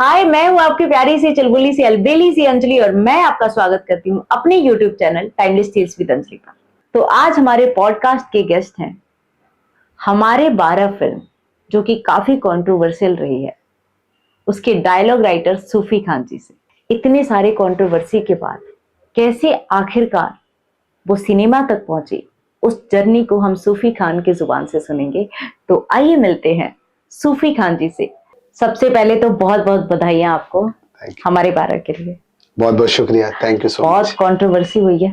हाय, मैं हूँ आपकी प्यारी सी चुलबुली सी अलबेली सी अंजलि और मैं आपका स्वागत करती हूँ अपने YouTube channel timeless tales with Anjali पर। तो आज हमारे पॉडकास्ट के गेस्ट हैं हमारे 12 फिल्म, जो कि काफी कंट्रोवर्शियल रही है, उसके डायलॉग राइटर सूफी खान जी से। इतने सारे कंट्रोवर्सी के बाद कैसे आखिरकार वो सिनेमा तक पहुंची, उस जर्नी को हम सूफी खान की जुबान से सुनेंगे। तो आइए मिलते हैं सूफी खान जी से। सबसे पहले तो बहुत बहुत बधाइयां आपको हमारे 12 के लिए। बहुत बहुत शुक्रिया, थैंक यू सो मच। बहुत कंट्रोवर्सी हुई है।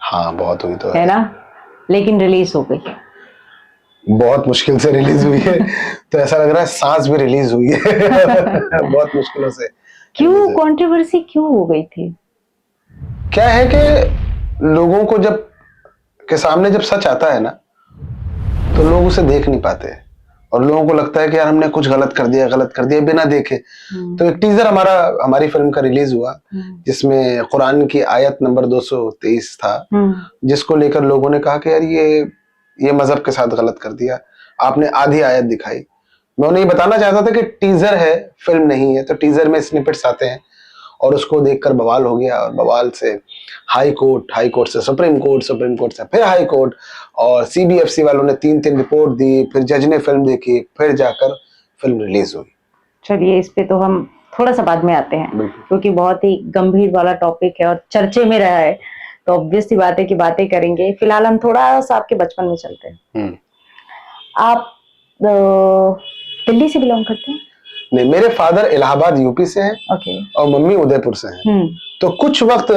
हाँ, बहुत हुई तो है ना, लेकिन रिलीज हो गई। बहुत मुश्किल से रिलीज हुई है। तो ऐसा लग रहा है सांस भी रिलीज हुई है। बहुत मुश्किलों से। क्यों कंट्रोवर्सी क्यों हो गई थी? क्या है कि लोगों को जब के सामने जब सच आता है ना, तो लोग उसे देख नहीं पाते और लोगों को लगता है कि यार हमने कुछ गलत कर दिया बिना देखे। तो एक टीजर हमारी फिल्म का रिलीज हुआ जिसमें कुरान की आयत नंबर 223 था, जिसको लेकर लोगों ने कहा कि यार ये मजहब के साथ गलत कर दिया, आपने आधी आयत दिखाई। मैं उन्हें ये बताना चाहता था कि टीजर है, फिल्म नहीं है। तो टीजर में स्निपेट्स आते हैं और उसको देखकर बवाल हो गया और बवाल से हाई कोर्ट से सुप्रीम कोर्ट से फिर हाई कोर्ट, और सीबीएफसी वालों ने 3 रिपोर्ट दी, फिर जज ने फिल्म देखी, फिर जाकर फिल्म रिलीज हुई। चलिए, इस पे तो हम थोड़ा सा बाद में आते हैं, क्योंकि बहुत ही गंभीर वाला टॉपिक है और चर्चे में रहा है, तो ऑब्वियस सी बात है कि बातें करेंगे। फिलहाल हम थोड़ा सा आपके बचपन में चलते हैं। आप दिल्ली से बिलोंग करते हैं? नहीं, मेरे फादर इलाहाबाद यूपी से हैं और मम्मी उदयपुर से हैं। तो कुछ वक्त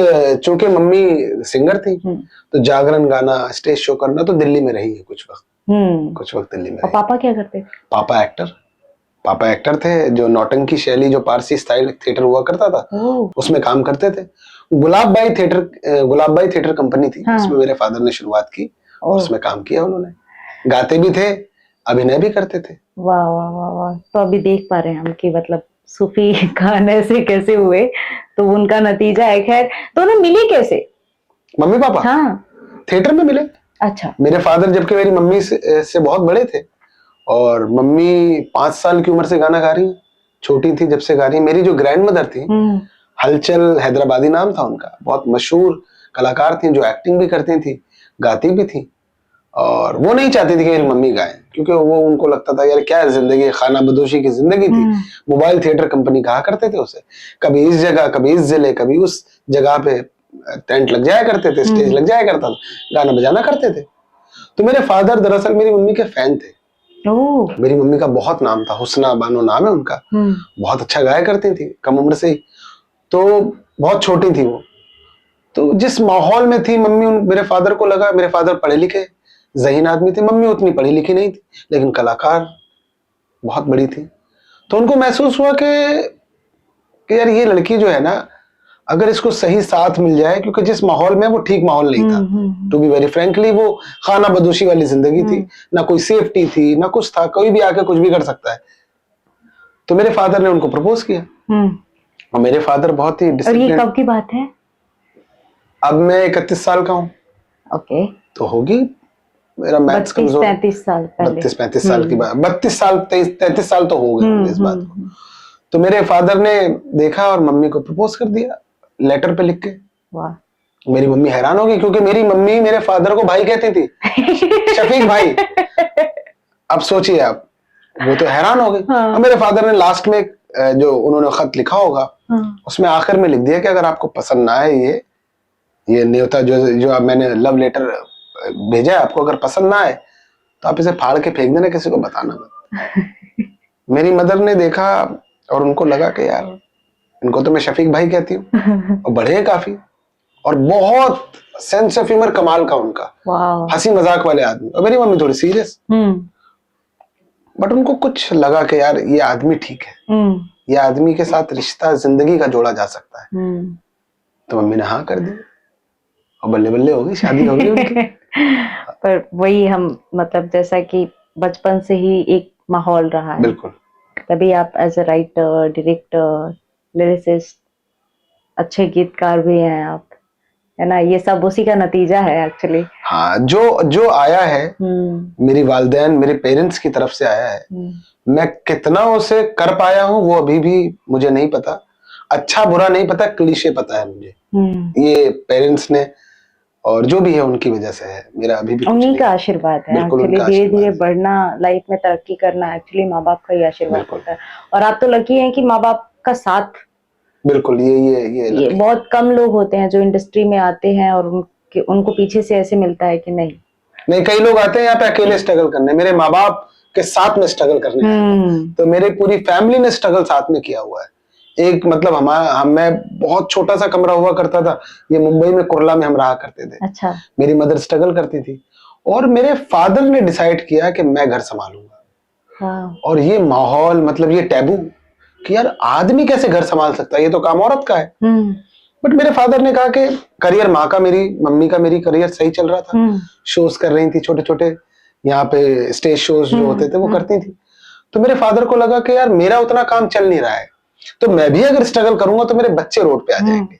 चूंकि मम्मी सिंगर थी, तो जागरण गाना, स्टेज शो करना तो दिल्ली में रही है कुछ वक्त दिल्ली में। और पापा क्या करते थे? पापा एक्टर थे, जो नौटंकी शैली, जो पारसी स्टाइल थिएटर हुआ करता था, उसमें काम करते थे। गुलाब बाई थिएटर कंपनी थी, उसमें मेरे फादर ने शुरुआत की और उसमें काम किया उन्होंने। गाते भी थे, अभिनय भी करते थे। वाह वाह वाह वाह। तो अभी देख पा रहे हैं हम कि मतलब सूफी खान ऐसे कैसे हुए, तो उनका नतीजा है। खैर, तो उन्हें मिली कैसे मम्मी पापा? हाँ, थिएटर में मिले। अच्छा। मेरे फादर जबकि मेरी मम्मी से बहुत बड़े थे, और मम्मी 5 साल की उम्र से गाना गा रही, छोटी थी जब से गा रही। मेरी जो ग्रैंड मदर थी, हलचल हैदराबादी नाम था उनका, बहुत मशहूर कलाकार थी, जो एक्टिंग भी करती थी, गाती भी थी। और वो नहीं चाहती थी कि मेरी मम्मी गाए, क्योंकि वो उनको लगता था यार क्या जिंदगी, खाना बदोशी की जिंदगी थी। मोबाइल थिएटर कंपनी कहा करते थे उसे, कभी इस जगह, कभी इस जिले, कभी उस जगह पे टेंट लग जाया करते थे, स्टेज लग जाया करता था, गाना बजाना करते थे। तो मेरे फादर दरअसल मेरी मम्मी के फैन थे। मेरी मम्मी का बहुत नाम था, हुस्ना बानो नाम है उनका, बहुत अच्छा गाया करती थी कम उम्र से ही। तो बहुत छोटी थी वो। तो जिस माहौल में थी मम्मी, मेरे फादर को लगा, मेरे फादर पढ़े लिखे ज़हीन आदमी थे, मम्मी उतनी पढ़ी लिखी नहीं थी, लेकिन कलाकार बहुत बड़ी थी। तो उनको महसूस हुआ कि यार ये लड़की जो है ना, अगर इसको सही साथ मिल जाए, क्योंकि जिस माहौल में वो ठीक माहौल नहीं था, टू बी वेरी फ्रेंकली, वो खाना बदोशी वाली जिंदगी थी, ना कोई सेफ्टी थी, ना कुछ था, कोई भी आके कुछ भी कर सकता है। तो मेरे फादर ने उनको प्रपोज किया। और मेरे फादर बहुत ही डिसिप्लिन। और ये कब की बात है? अब मैं 31 साल का हूँ। ओके। तो होगी मेरा मैथ्स कमजोर, 32-33 साल पहले। 32-35 साल की बात, 32 साल 33 साल तो हो गए इस बात को। तो मेरे फादर ने देखा और मम्मी को प्रपोज कर दिया लेटर पे लिख के। वाह। मेरी मम्मी हैरान हो गई, क्योंकि मेरी मम्मी मेरे फादर को भाई कहती थी, शफीक भाई। अब सोचिए आप, वो तो हैरान हो गई। और मेरे फादर ने लास्ट में जो उन्होंने खत लिखा होगा, उसमें आखिर में लिख दिया कि अगर आपको पसंद ना है ये न्योता जो आप, मैंने लव लेटर भेजा है आपको, अगर पसंद ना आए तो आप इसे फाड़ के फेंक देना, किसी को बताना मत। मेरी मदर ने देखा और उनको लगा कि यार इनको तो मैं शफीक भाई कहती हूँ, और बड़े हैं काफी, और बहुत सेंस ऑफ ह्यूमर कमाल का उनका, हंसी मजाक वाले आदमी। और मेरी मम्मी थोड़ी सीरियस, बट उनको कुछ लगा कि यार ये आदमी ठीक है, ये आदमी के साथ रिश्ता जिंदगी का जोड़ा जा सकता है। तो मम्मी ने हाँ कर दी और बल्ले बल्ले हो गई, शादी हो गई उनकी। पर वही हम, मतलब जैसा कि बचपन से ही एक माहौल रहा है, बिल्कुल, तभी आप as a writer, director, lyricist, अच्छे गीतकार भी हैं आप, है ना, ये सब उसी का नतीजा है एक्चुअली। हाँ, जो जो आया है मेरी वालिदैन मेरे पेरेंट्स की तरफ से आया है, मैं कितना उसे कर पाया हूँ वो अभी भी मुझे नहीं पता। अच्छा बुरा नहीं पता, क्लीशे पता है मुझे। ये पेरेंट्स ने और जो भी है उनकी वजह से है, मेरा अभी भी उन्हीं का आशीर्वाद है एक्चुअली। धीरे धीरे बढ़ना, लाइफ में तरक्की करना एक्चुअली माँ बाप का ही आशीर्वाद होता है। और आप तो लकी हैं कि माँ बाप का साथ। बिल्कुल, ये बहुत कम लोग होते हैं जो इंडस्ट्री में आते हैं और उनको पीछे से ऐसे मिलता है कि नहीं, कई लोग आते हैं यहाँ पे अकेले स्ट्रगल करने, मेरे माँ बाप के साथ में स्ट्रगल करने। तो मेरे पूरी फैमिली ने स्ट्रगल साथ में किया हुआ है। एक मतलब मैं बहुत छोटा सा कमरा हुआ करता था, ये मुंबई में कुर्ला में हम रहा करते थे। अच्छा। मेरी मदर स्ट्रगल करती थी और मेरे फादर ने डिसाइड किया कि मैं घर संभालूंगा। और ये माहौल, मतलब ये टैबू कि यार आदमी कैसे घर संभाल सकता है, ये तो काम औरत का है। बट मेरे फादर ने कहा कि करियर माँ का, मेरी मम्मी का, मेरी करियर सही चल रहा था। शोज कर रही थी, छोटे छोटे यहाँ पे स्टेज शोज जो होते थे वो करती थी। तो मेरे फादर को लगा कि यार मेरा उतना काम चल नहीं रहा है, तो मैं भी अगर स्ट्रगल करूंगा तो मेरे बच्चे रोड पे आ जाएंगे।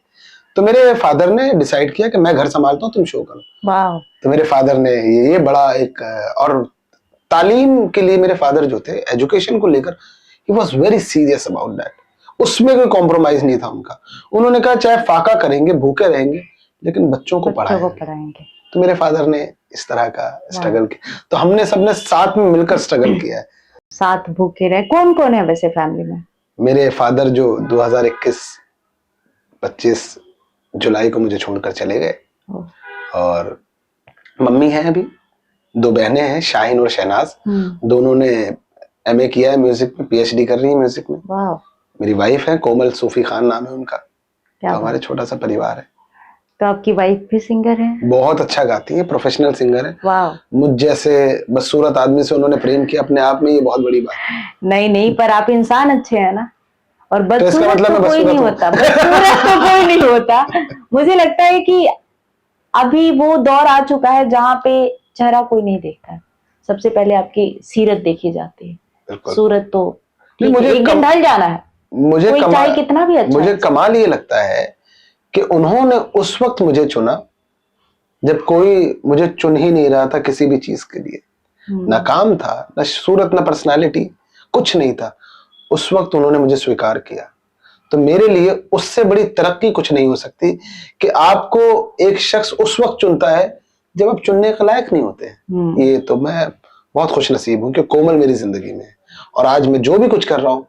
तो मेरे फादर ने डिसाइड किया कि मैं घर संभालता हूँ, तुम शो करो। तो मेरे फादर ने ये बड़ा एक, और तालीम के लिए मेरे फादर जो थे, एजुकेशन को लेकर he was very serious about that. उसमें कोई कॉम्प्रोमाइज नहीं था उनका। उन्होंने कहा चाहे फाका करेंगे, भूखे रहेंगे, लेकिन बच्चों को पढ़ाएंगे। तो मेरे फादर ने इस तरह का स्ट्रगल किया, तो हमने सबने साथ में मिलकर स्ट्रगल किया है। साथ भूखे रहे। कौन कौन है वैसे फैमिली में? मेरे फादर जो 2021 25 जुलाई को मुझे छोड़कर चले गए, और मम्मी है अभी, 2 बहनें हैं, शाहीन और शहनाज। दोनों ने एमए किया है म्यूजिक में, पीएचडी कर रही है म्यूजिक में। मेरी वाइफ है कोमल, सूफी खान नाम है उनका। तो हमारे छोटा सा परिवार है। तो आपकी वाइफ भी सिंगर है? बहुत अच्छा गाती है, प्रोफेशनल सिंगर है। मुझ जैसे बदसूरत आदमी से उन्होंने प्रेम किया, अपने आप में ये बहुत बड़ी बात है। नहीं, पर आप इंसान अच्छे हैं ना। और बदसूरत मतलब तो कोई नहीं होता, बदसूरत तो कोई नहीं होता। मुझे लगता है कि अभी वो दौर आ चुका है जहाँ पे चेहरा कोई नहीं देखता है, सबसे पहले आपकी सीरत देखी जाती है। सूरत तो मुझे एक दिन ढल जाना है, मुझे चाहे कितना भी अच्छा। मुझे कमाल ये लगता है कि उन्होंने उस वक्त मुझे चुना जब कोई मुझे चुन ही नहीं रहा था किसी भी चीज के लिए। ना काम था, ना सूरत, ना पर्सनालिटी, कुछ नहीं था। उस वक्त उन्होंने मुझे स्वीकार किया। तो मेरे लिए उससे बड़ी तरक्की कुछ नहीं हो सकती कि आपको एक शख्स उस वक्त चुनता है जब आप चुनने के लायक नहीं होते हैं। ये तो मैं बहुत खुश नसीब हूँ कि कोमल मेरी जिंदगी में है। और आज मैं जो भी कुछ कर रहा हूँ,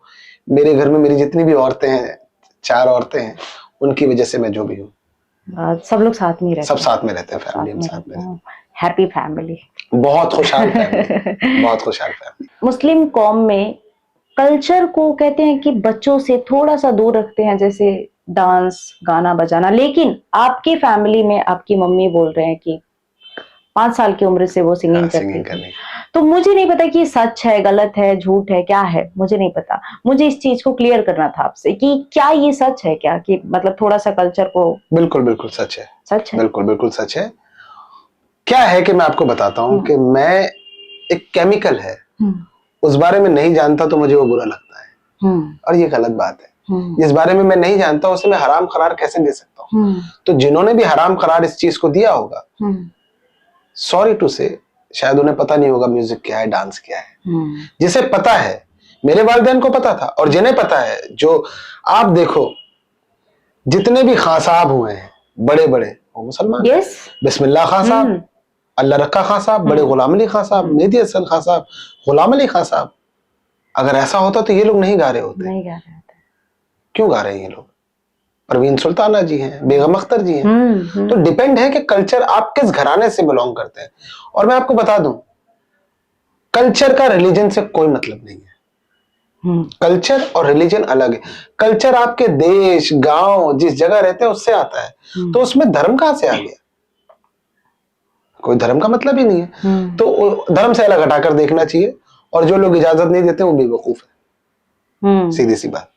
मेरे घर में मेरी जितनी भी औरतें हैं, 4 औरतें हैं, उनकी वजह से मैं जो भी हूँ। सब लोग साथ में रहते हैं? सब साथ में रहते हैं, फैमिली में साथ में। हैप्पी फैमिली, बहुत खुशहाल फैमिली, बहुत खुशहाल फैमिली। मुस्लिम कौम में कल्चर को कहते हैं कि बच्चों से थोड़ा सा दूर रखते हैं, जैसे डांस, गाना बजाना। लेकिन आपकी फैमिली में आपकी मम्मी बोल रहे हैं कि 5 साल की उम्र से वो सिंगिंग करती थी। तो मुझे नहीं पता कि सच है, गलत है, झूठ है, क्या है, मुझे नहीं पता। मुझे इस चीज को क्लियर करना था आपसे कि क्या ये सच है क्या, कि मतलब थोड़ा सा कल्चर को। बिल्कुल बिल्कुल सच है। सच है, बिल्कुल बिल्कुल सच है। क्या है कि मैं आपको बताता हूँ कि मैं एक केमिकल है, उस बारे में नहीं जानता तो मुझे वो बुरा लगता है, और ये गलत बात है। जिस बारे में मैं नहीं जानता उसे मैं हराम करार कैसे दे सकता हूँ? तो जिन्होंने भी हराम करार इस चीज को दिया होगा, सॉरी टू से, शायद उन्हें पता नहीं होगा म्यूजिक क्या है, डांस क्या है। जिसे पता है, मेरे वालिदैन को पता था, और जिन्हें पता है, जो आप देखो जितने भी खां साहब हुए हैं बड़े बड़े, वो मुसलमान। बिस्मिल्लाह खां साहब, अल्लाह रखा खां साहब, बड़े गुलाम अली खां साहब, मेहदी हसन खां साहब, गुलाम अली खां साहब। अगर ऐसा होता तो ये लोग नहीं गा रहे होते। क्यों गा रहे हैं ये लोग? परवीन सुल्ताना जी हैं, बेगम अख्तर जी हैं। तो डिपेंड है कि कल्चर आप किस घराने से बिलोंग करते हैं। और मैं आपको बता दूं, कल्चर का रिलीजन से कोई मतलब नहीं है। कल्चर और रिलीजन अलग है। कल्चर आपके देश, गांव, जिस जगह रहते हैं उससे आता है। तो उसमें धर्म कहां से आ गया? कोई धर्म का मतलब ही नहीं है। तो धर्म से अलग हटाकर देखना चाहिए। और जो लोग इजाजत नहीं देते वो बेवकूफ है। सीधी सी बात।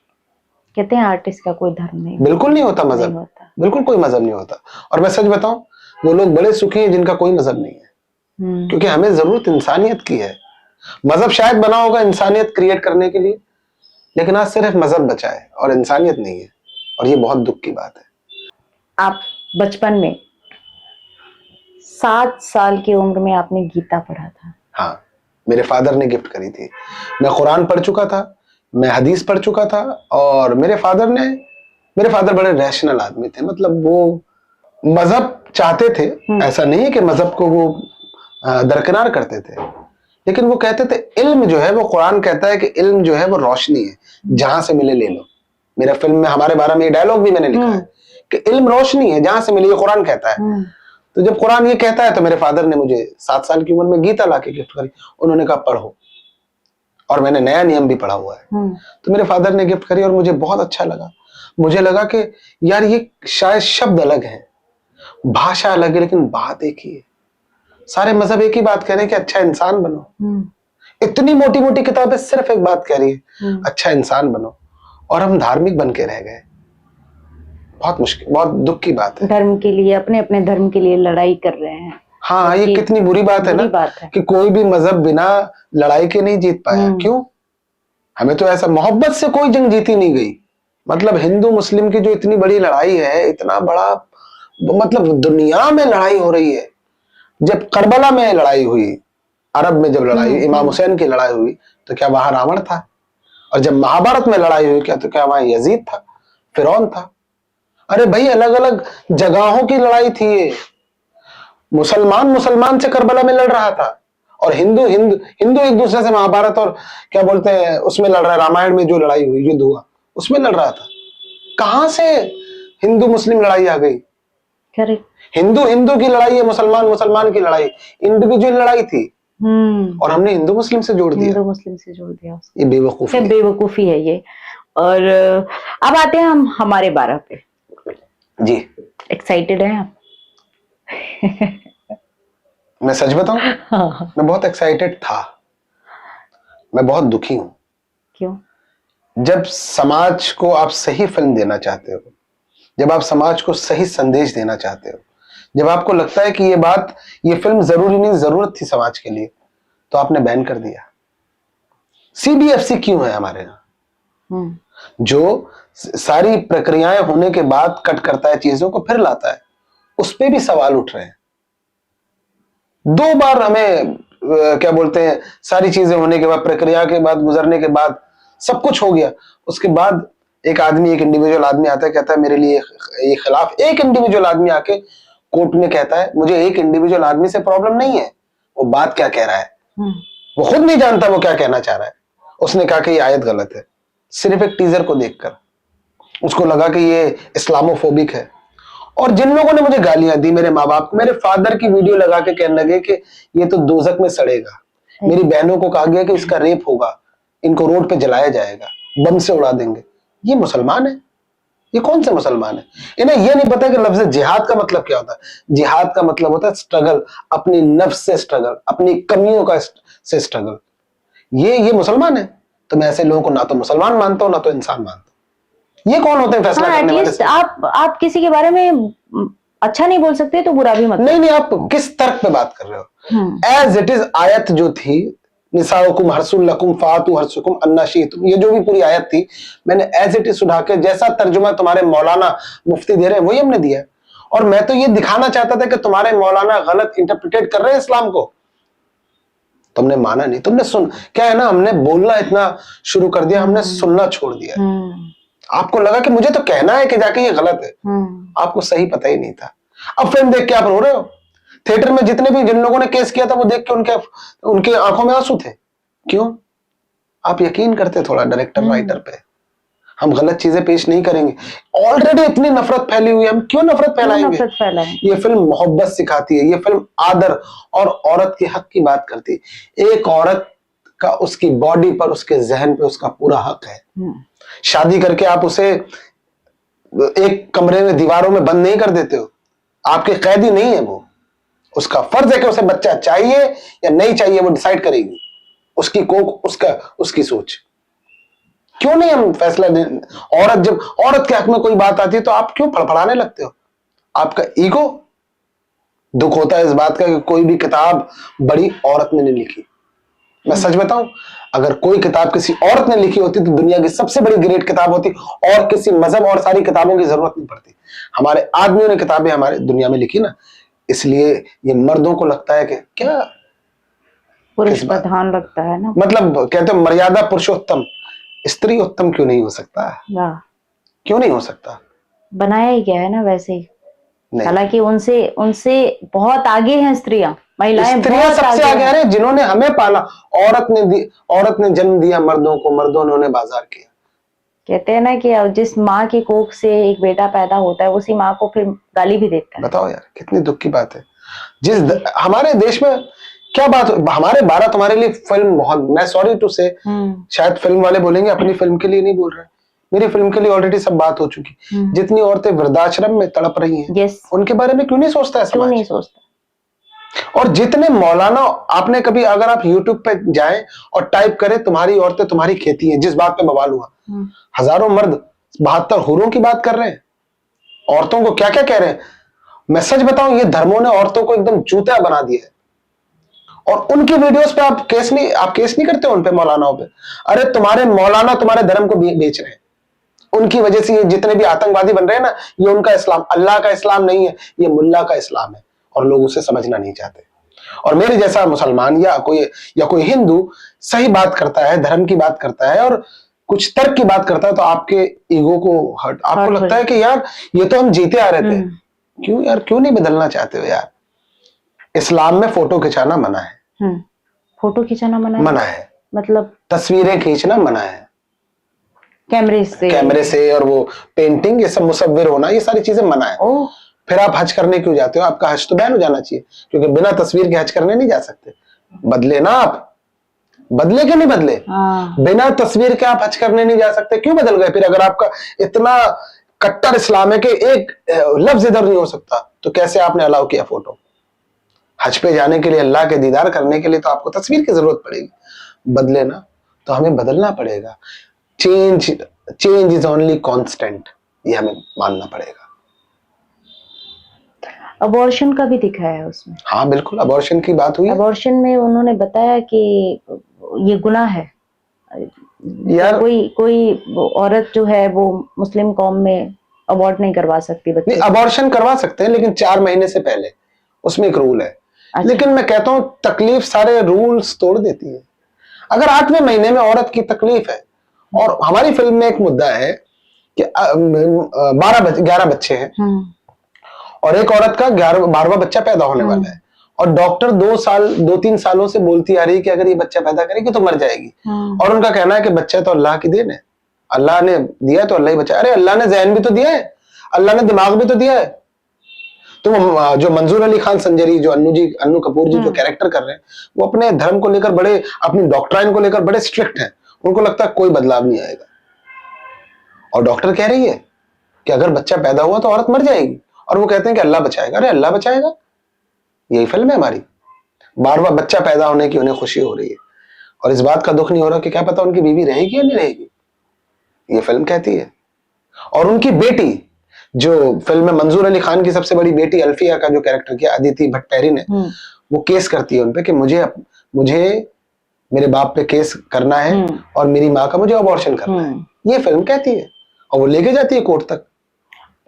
कहते हैं आर्टिस्ट का कोई धर्म नहीं। बिल्कुल नहीं होता मजहब, बिल्कुल कोई मजहब नहीं होता। और मैं सच बताऊं, वो लोग बड़े सुखी हैं जिनका कोई मजहब नहीं है। क्योंकि हमें जरूरत इंसानियत की है। मजहब शायद बना होगा इंसानियत क्रिएट करने के लिए, लेकिन आज सिर्फ मजहब बचा है और इंसानियत नहीं है। और ये बहुत दुख की बात है। आप बचपन में 7 साल की उम्र में आपने गीता पढ़ा था। हाँ, मेरे फादर ने गिफ्ट करी थी। मैं कुरान पढ़ चुका था, मैं हदीस पढ़ चुका था, और मेरे फादर बड़े रैशनल आदमी थे। मतलब वो मजहब चाहते थे, ऐसा नहीं है कि मजहब को वो दरकिनार करते थे, लेकिन वो कहते थे इल्म जो है, वो कुरान कहता है कि इल्म जो है वो रोशनी है, जहां से मिले ले लो। मेरा फिल्म में हमारे बारे में ये डायलॉग भी मैंने लिखा है कि इल्म रोशनी है, जहां से मिले, ये कुरान कहता है। तो जब कुरान ये कहता है तो मेरे फादर ने मुझे 7 साल की उम्र में गीता लाके गिफ्ट करी। उन्होंने कहा पढ़ो, और मैंने नया नियम भी पढ़ा हुआ है। तो मेरे फादर ने गिफ्ट करी और मुझे बहुत अच्छा लगा। मुझे लगा कि यार ये शायद शब्द अलग है, भाषा अलग है, लेकिन बात एक ही है। सारे मजहब एक ही बात कह रहे हैं कि अच्छा इंसान बनो। इतनी मोटी मोटी किताबें सिर्फ एक बात कह रही है, अच्छा इंसान बनो, और हम धार्मिक बन के रह गए। बहुत मुश्किल, बहुत दुख की बात है। धर्म के लिए, अपने अपने धर्म के लिए लड़ाई कर रहे हैं। हाँ, ये कितनी बुरी बात है ना, कि कोई भी मजहब बिना लड़ाई के नहीं जीत पाया। क्यों? हमें तो ऐसा, मोहब्बत से कोई जंग जीती नहीं गई। मतलब हिंदू मुस्लिम की जो इतनी बड़ी लड़ाई है, इतना बड़ा, मतलब दुनिया में लड़ाई हो रही है। जब करबला में लड़ाई हुई, अरब में जब लड़ाई, इमाम हुसैन की लड़ाई हुई, तो क्या वहां रावण था? और जब महाभारत में लड़ाई हुई, क्या वहां यजीद था, फिरौन था? अरे भाई, अलग अलग जगहों की लड़ाई थी ये। मुसलमान से करबला में लड़ रहा था, और हिंदू एक दूसरे से महाभारत और क्या बोलते हैं उसमें लड़ रहा है। रामायण में जो लड़ाई हुई, युद्ध हुआ, उसमें लड़ रहा था। कहां से हिंदू मुस्लिम लड़ाई आ गई? हिंदू की लड़ाई है, मुसलमान की लड़ाई, इंडिविजुअल लड़ाई थी। और हमने हिंदू मुस्लिम से जोड़ दिया। ये बेवकूफी है ये। और अब आते हैं हम हमारे 12 पे। जी, एक्साइटेड हैं आप? मैं सच बताऊं, मैं बहुत एक्साइटेड था। मैं बहुत दुखी हूं। क्यों? जब समाज को आप सही फिल्म देना चाहते हो, जब आप समाज को सही संदेश देना चाहते हो, जब आपको लगता है कि ये फिल्म जरूरी नहीं, जरूरत थी समाज के लिए, तो आपने बैन कर दिया। CBFC क्यों है हमारे यहाँ? जो सारी प्रक्रियाएं होने के बाद कट करता है चीजों को, फिर लाता है, उस पे भी सवाल उठ रहे हैं। 2 बार हमें क्या बोलते हैं, सारी चीजें होने के बाद, प्रक्रिया के बाद, गुजरने के बाद, सब कुछ हो गया, उसके बाद एक इंडिविजुअल आदमी आता है, कहता है मेरे लिए ये खिलाफ। एक इंडिविजुअल आदमी आके कोर्ट में कहता है मुझे एक इंडिविजुअल आदमी से प्रॉब्लम नहीं है, वो बात क्या कह रहा है, वो खुद नहीं जानता वो क्या कहना चाह रहा है। उसने कहा कि ये आयत गलत है, सिर्फ एक टीजर को देखकर उसको लगा कि ये इस्लामोफोबिक है। और जिन लोगों ने मुझे गालियां दी, मेरे माँ बाप, मेरे फादर की वीडियो लगा के कहने लगे कि ये तो दोजक में सड़ेगा। मेरी बहनों को कहा गया कि इसका रेप होगा, इनको रोड पे जलाया जाएगा, बम से उड़ा देंगे। ये मुसलमान है? ये कौन से मुसलमान है? इन्हें ये नहीं पता कि लफ्ज जिहाद का मतलब क्या होता है। जिहाद का मतलब होता है स्ट्रगल, अपनी नफ्स से स्ट्रगल, अपनी कमियों का से स्ट्रगल। ये मुसलमान है? तो मैं ऐसे लोगों को ना तो मुसलमान मानता हूं, ना तो इंसान मानता हूं। ये कौन होते हैं फैसला करने वाले? आप किसी के बारे में अच्छा नहीं बोल सकते तो बुरा भी मत। नहीं, आप किस तर्क पे बात कर रहे हो? एज इट इज आयत जो थी, निसाउकुम हर्सुल लकुम फातु हर्सुकुम अन्ना शीतुम, ये जो भी पूरी आयत थी, मैंने एज इट इज सुना के, जैसा तर्जुमा तुम्हारे मौलाना मुफ्ती दे रहे हैं वही हमने दिया। और मैं तो ये दिखाना चाहता था कि तुम्हारे मौलाना गलत इंटरप्रिटेट कर रहे हैं इस्लाम को। तुमने माना नहीं, तुमने सुन, क्या है ना, हमने बोलना इतना शुरू कर दिया, हमने सुनना छोड़ दिया। आपको लगा कि मुझे तो कहना है कि जाके ये गलत है, आपको सही पता ही नहीं था। अब फिल्म देख के आप रो रहे हो। थिएटर में जिन लोगों ने केस किया था, वो देख के उनके आंखों में आंसू थे। क्यों? आप यकीन करते थोड़ा डायरेक्टर राइटर पे। हम गलत चीजें पेश नहीं करेंगे। ऑलरेडी इतनी नफरत फैली हुई है, हम क्यों नफरत फैलाएंगे? ये फिल्म मोहब्बत सिखाती है, ये फिल्म आदर और औरत के हक की बात करती है। एक औरत का उसकी बॉडी पर, उसके जहन पे उसका पूरा हक है। शादी करके आप उसे एक कमरे में दीवारों में बंद नहीं कर देते हो, आपके कैदी नहीं है वो। उसका फर्ज है कि उसे बच्चा चाहिए या नहीं चाहिए, वो डिसाइड करेगी, उसकी कोख, उसकी सोच। क्यों नहीं हम फैसला जब औरत के हक में कोई बात आती है तो आप क्यों फड़फड़ाने लगते हो? आपका ईगो। दुख होता है इस बात का कि कोई भी किताब बड़ी औरत ने नहीं लिखी। मैं सच बताऊं, अगर कोई किताब किसी औरत ने लिखी होती तो दुनिया की सबसे बड़ी ग्रेट किताब होती और किसी मजहब और सारी किताबों की जरूरत नहीं पड़ती। हमारे आदमियों ने किताबें हमारे दुनिया में लिखी ना, इसलिए ये मर्दों को लगता है कि क्या पुरुष प्रधान लगता है ना, मतलब कहते हैं मर्यादा पुरुषोत्तम, स्त्री उत्तम क्यों नहीं हो सकता? क्यों नहीं हो सकता? बनाया ही गया है ना वैसे ही। नहीं, हालांकि उनसे उनसे बहुत आगे हैं स्त्रियां, महिलाएं स्त्रियां सबसे आगे हैं। जिन्होंने हमें पाला, औरत ने जन्म दिया मर्दों को, मर्दों ने उन्हें बाजार किया। कहते हैं ना कि जिस माँ की कोख से एक बेटा पैदा होता है उसी माँ को फिर गाली भी देता है। बताओ यार, कितनी दुख की बात है। हमारे देश में क्या बात, हमारे 12 तुम्हारे लिए फिल्म बहुत, मैं सॉरी टू से, शायद फिल्म वाले बोलेंगे अपनी फिल्म के लिए नहीं बोल रहे, मेरी फिल्म के लिए ऑलरेडी सब बात हो चुकी। जितनी औरतें वृद्धाश्रम में तड़प रही हैं, उनके बारे में क्यों नहीं सोचता है समाज? क्यों नहीं सोचता? और जितने मौलाना, आपने कभी अगर आप YouTube पे जाएं और टाइप करें तुम्हारी औरतें तुम्हारी खेती हैं, जिस बात पे बवाल हुआ, हजारों मर्द 72 हुरों की बात कर रहे हैं, औरतों को क्या क्या कह रहे हैं। मैं सच बताऊं, ये धर्मों ने औरतों को एकदम जूता बना दिया है। और उनकी वीडियोस पे आप केस नहीं करते उन पे, मौलानाओं पे। अरे तुम्हारे मौलाना तुम्हारे धर्म को बेच रहे हैं, उनकी वजह से ये जितने भी आतंकवादी बन रहे हैं ना, ये उनका इस्लाम, अल्लाह का इस्लाम नहीं है, ये मुल्ला का इस्लाम है, और लोग उसे समझना नहीं चाहते। और मेरे जैसा मुसलमान या कोई हिंदू सही बात करता है, धर्म की बात करता है और कुछ तर्क की बात करता है, तो आपके ईगो को आपको लगता है कि यार ये तो हम जीते आ रहे थे। क्यों यार, क्यों नहीं बदलना चाहते हो यार? इस्लाम में फोटो खिंचाना मना है। फोटो खिंचाना मना है, मतलब तस्वीरें खींचना मना है, कैमरे से और वो पेंटिंग, ये सब मुसव्विर होना, ये सारी चीजें मना है। फिर आप हज करने क्यों जाते हो? आपका हज तो बैन हो जाना चाहिए, क्योंकि बिना तस्वीर के हज करने नहीं जा सकते। बदले ना आप, बदले कि नहीं बदले? बिना तस्वीर के आप हज करने नहीं जा सकते, क्यों बदल गए फिर? अगर आपका इतना कट्टर इस्लाम है कि एक लफ्ज इधर नहीं हो सकता, तो कैसे आपने अलाउ किया फोटो? हज पे जाने के लिए, अल्लाह के दीदार करने के लिए तो आपको तस्वीर की जरूरत पड़ेगी। बदले ना, तो हमें बदलना पड़ेगा। चेंज इज ओनली कांस्टेंट, ये हमें मानना पड़ेगा। अबॉर्शन का भी दिखाया है उसमें। हाँ बिल्कुल, अबॉर्शन की बात हुई। अबॉर्शन में उन्होंने बताया कि ये गुनाह है यार। कोई औरत जो है वो मुस्लिम कौम में अबॉर्ट नहीं करवा सकती बच्चे। अबॉर्शन करवा सकते हैं, लेकिन 4 महीने से पहले, उसमें एक रूल है। अच्छा। लेकिन मैं कहता हूं तकलीफ सारे रूल्स तोड़ देती है। अगर 8वें महीने में औरत की तकलीफ है, और हमारी फिल्म में एक मुद्दा है कि 11 बच्चे हैं और एक औरत का 12वां बच्चा पैदा होने वाला है, और डॉक्टर 2-3 सालों से बोलती आ रही है कि अगर ये बच्चा पैदा करेगी तो मर जाएगी। और उनका कहना है कि बच्चा तो अल्लाह की देन है, अल्लाह ने दिया तो अल्लाह ही बचा। अरे अल्लाह ने ज़हन भी तो दिया है, अल्लाह ने दिमाग भी तो दिया है। तो जो मंजूर अली खान संजरी, जो अन्नू कपूर जी जो कैरेक्टर कर रहे हैं, वो अपने धर्म को लेकर बड़े, अपनी डॉक्ट्राइन को लेकर बड़े स्ट्रिक्ट हैं। उनको लगता है कोई बदलाव नहीं आएगा, और डॉक्टर कह रही है कि अगर बच्चा पैदा हुआ तो औरत मर जाएगी, और वो कहते हैं कि अल्लाह बचाएगा। अरे अल्लाह बचाएगा, यही फिल्म है हमारी। 12वां बच्चा पैदा होने की उन्हें खुशी हो रही है, और इस बात का दुख नहीं हो रहा कि क्या पता उनकी बीवी रहेगी या नहीं रहेगी, ये फिल्म कहती है। और उनकी बेटी, जो फिल्म में मंजूर अली खान की सबसे बड़ी बेटी अल्फिया का जो कैरेक्टर किया अदिति भट्टाचार्य ने, वो केस करती है उनपे कि मुझे मेरे बाप पे केस करना है और मेरी माँ का मुझे अबॉर्शन करना है, ये फिल्म कहती है। और वो लेके जाती है कोर्ट तक,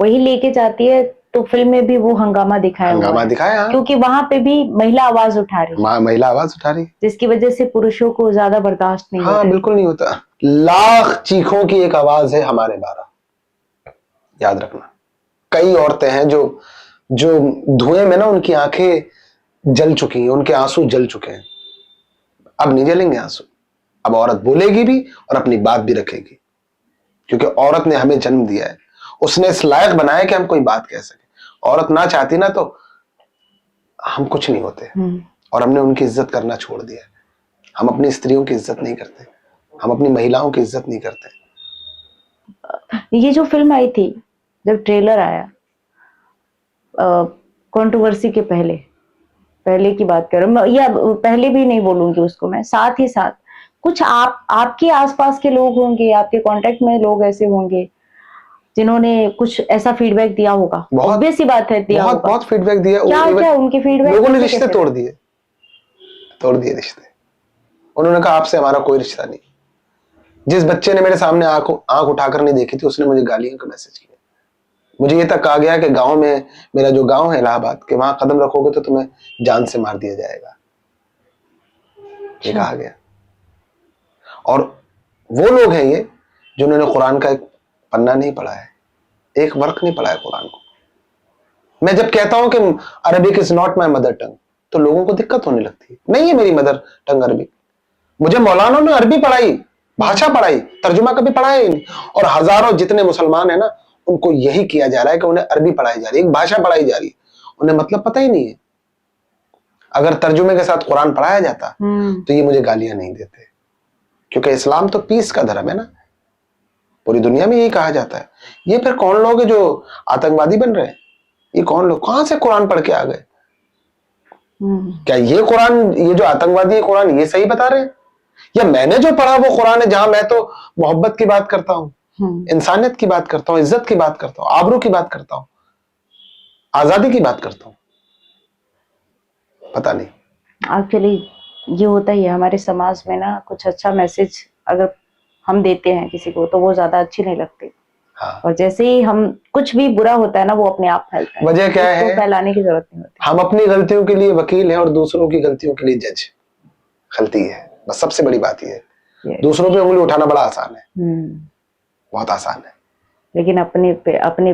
वही लेके जाती है। तो फिल्म में भी वो हंगामा दिखाया, क्योंकि वहां पे भी महिला आवाज उठा रही, जिसकी वजह से पुरुषों को ज्यादा बर्दाश्त नहीं होता। बिल्कुल नहीं होता। लाख चीखों की एक आवाज है हमारे 12, याद रखना। कई औरतें हैं जो धुएं में ना उनकी आंखें जल चुकी हैं, उनके आंसू जल चुके हैं। अब नहीं जलेंगे आंसू, अब औरत बोलेगी भी और अपनी बात भी रखेगी, क्योंकि औरत ने हमें जन्म दिया है, उसने इस लायक बनाया कि हम कोई बात कह सके। औरत ना चाहती ना तो हम कुछ नहीं होते, और हमने उनकी इज्जत करना छोड़ दिया है। हम अपनी स्त्रियों की इज्जत नहीं करते, हम अपनी महिलाओं की इज्जत नहीं करते। ये जो फिल्म आई थी, जब ट्रेलर आया, कंट्रोवर्सी के पहले की बात करूं, या पहले भी नहीं बोलूंगी उसको मैं, साथ ही साथ कुछ आपके आसपास के लोग होंगे, आपके कांटेक्ट में लोग ऐसे होंगे जिन्होंने कुछ ऐसा फीडबैक दिया होगा। ऑब्वियस सी बात है, बहुत फीडबैक दिया। क्या उनके फीडबैक? लोगों ने रिश्ते तोड़ दिए रिश्ते। उन्होंने कहा आपसे हमारा कोई रिश्ता नहीं। जिस बच्चे ने मेरे सामने आंख उठाकर नहीं देखी थी उसने मुझे गालियों का मैसेज किया। मुझे ये तक कहा गया कि गांव में, मेरा जो गांव है इलाहाबाद के, वहां कदम रखोगे तो तुम्हें जान से मार दिया जाएगा, ये कहा गया। और वो लोग हैं ये जिन्होंने कुरान का एक पन्ना नहीं पढ़ा है, एक वर्क नहीं पढ़ा है कुरान को। मैं जब कहता हूं कि Arabic is not my mother tongue तो लोगों को दिक्कत होने लगती है। नहीं है मेरी मदर टंग अरबिक। मुझे मौलाना ने अरबी पढ़ाई, भाषा पढ़ाई, तर्जुमा कभी पढ़ाया ही नहीं। और हजारों जितने मुसलमान है ना, उनको यही किया जा रहा है कि उन्हें अरबी पढ़ाई जा रही है, एक भाषा पढ़ाई जा रही है, उन्हें मतलब पता ही नहीं है। अगर तर्जुमे के साथ कुरान पढ़ाया जाता तो ये मुझे गालियां नहीं देते, क्योंकि इस्लाम तो पीस का धर्म है ना, पूरी दुनिया में यही कहा जाता है। ये फिर कौन लोग हैं जो आतंकवादी बन रहे हैं? ये कौन लोग, कहां से कुरान पढ़ के आ गए? क्या ये कुरान, ये जो आतंकवादी है कुरान, ये सही बता रहे हैं? या मैंने जो पढ़ा वो कुरान है जहां मैं तो मोहब्बत की बात करता हूं, इंसानियत की बात करता हूं, इज्जत की बात करता हूं, आबरू की बात करता हूं, आजादी की बात करता हूं? पता नहीं। एक्चुअली ये होता ही है हमारे समाज में ना, कुछ अच्छा मैसेज अगर हम देते हैं किसी को तो वो ज्यादा अच्छी नहीं लगती। हाँ। और जैसे ही हम कुछ भी बुरा होता है ना, वो अपने आप फैलता है। वजह क्या है? फैलाने की जरूरत नहीं होती। हम अपनी गलतियों के लिए वकील हैं और दूसरों की गलतियों के लिए जज। गलती है बस, सबसे बड़ी बात ये है। दूसरों पे उंगली उठाना बड़ा आसान है, बहुत आसान है, लेकिन अपने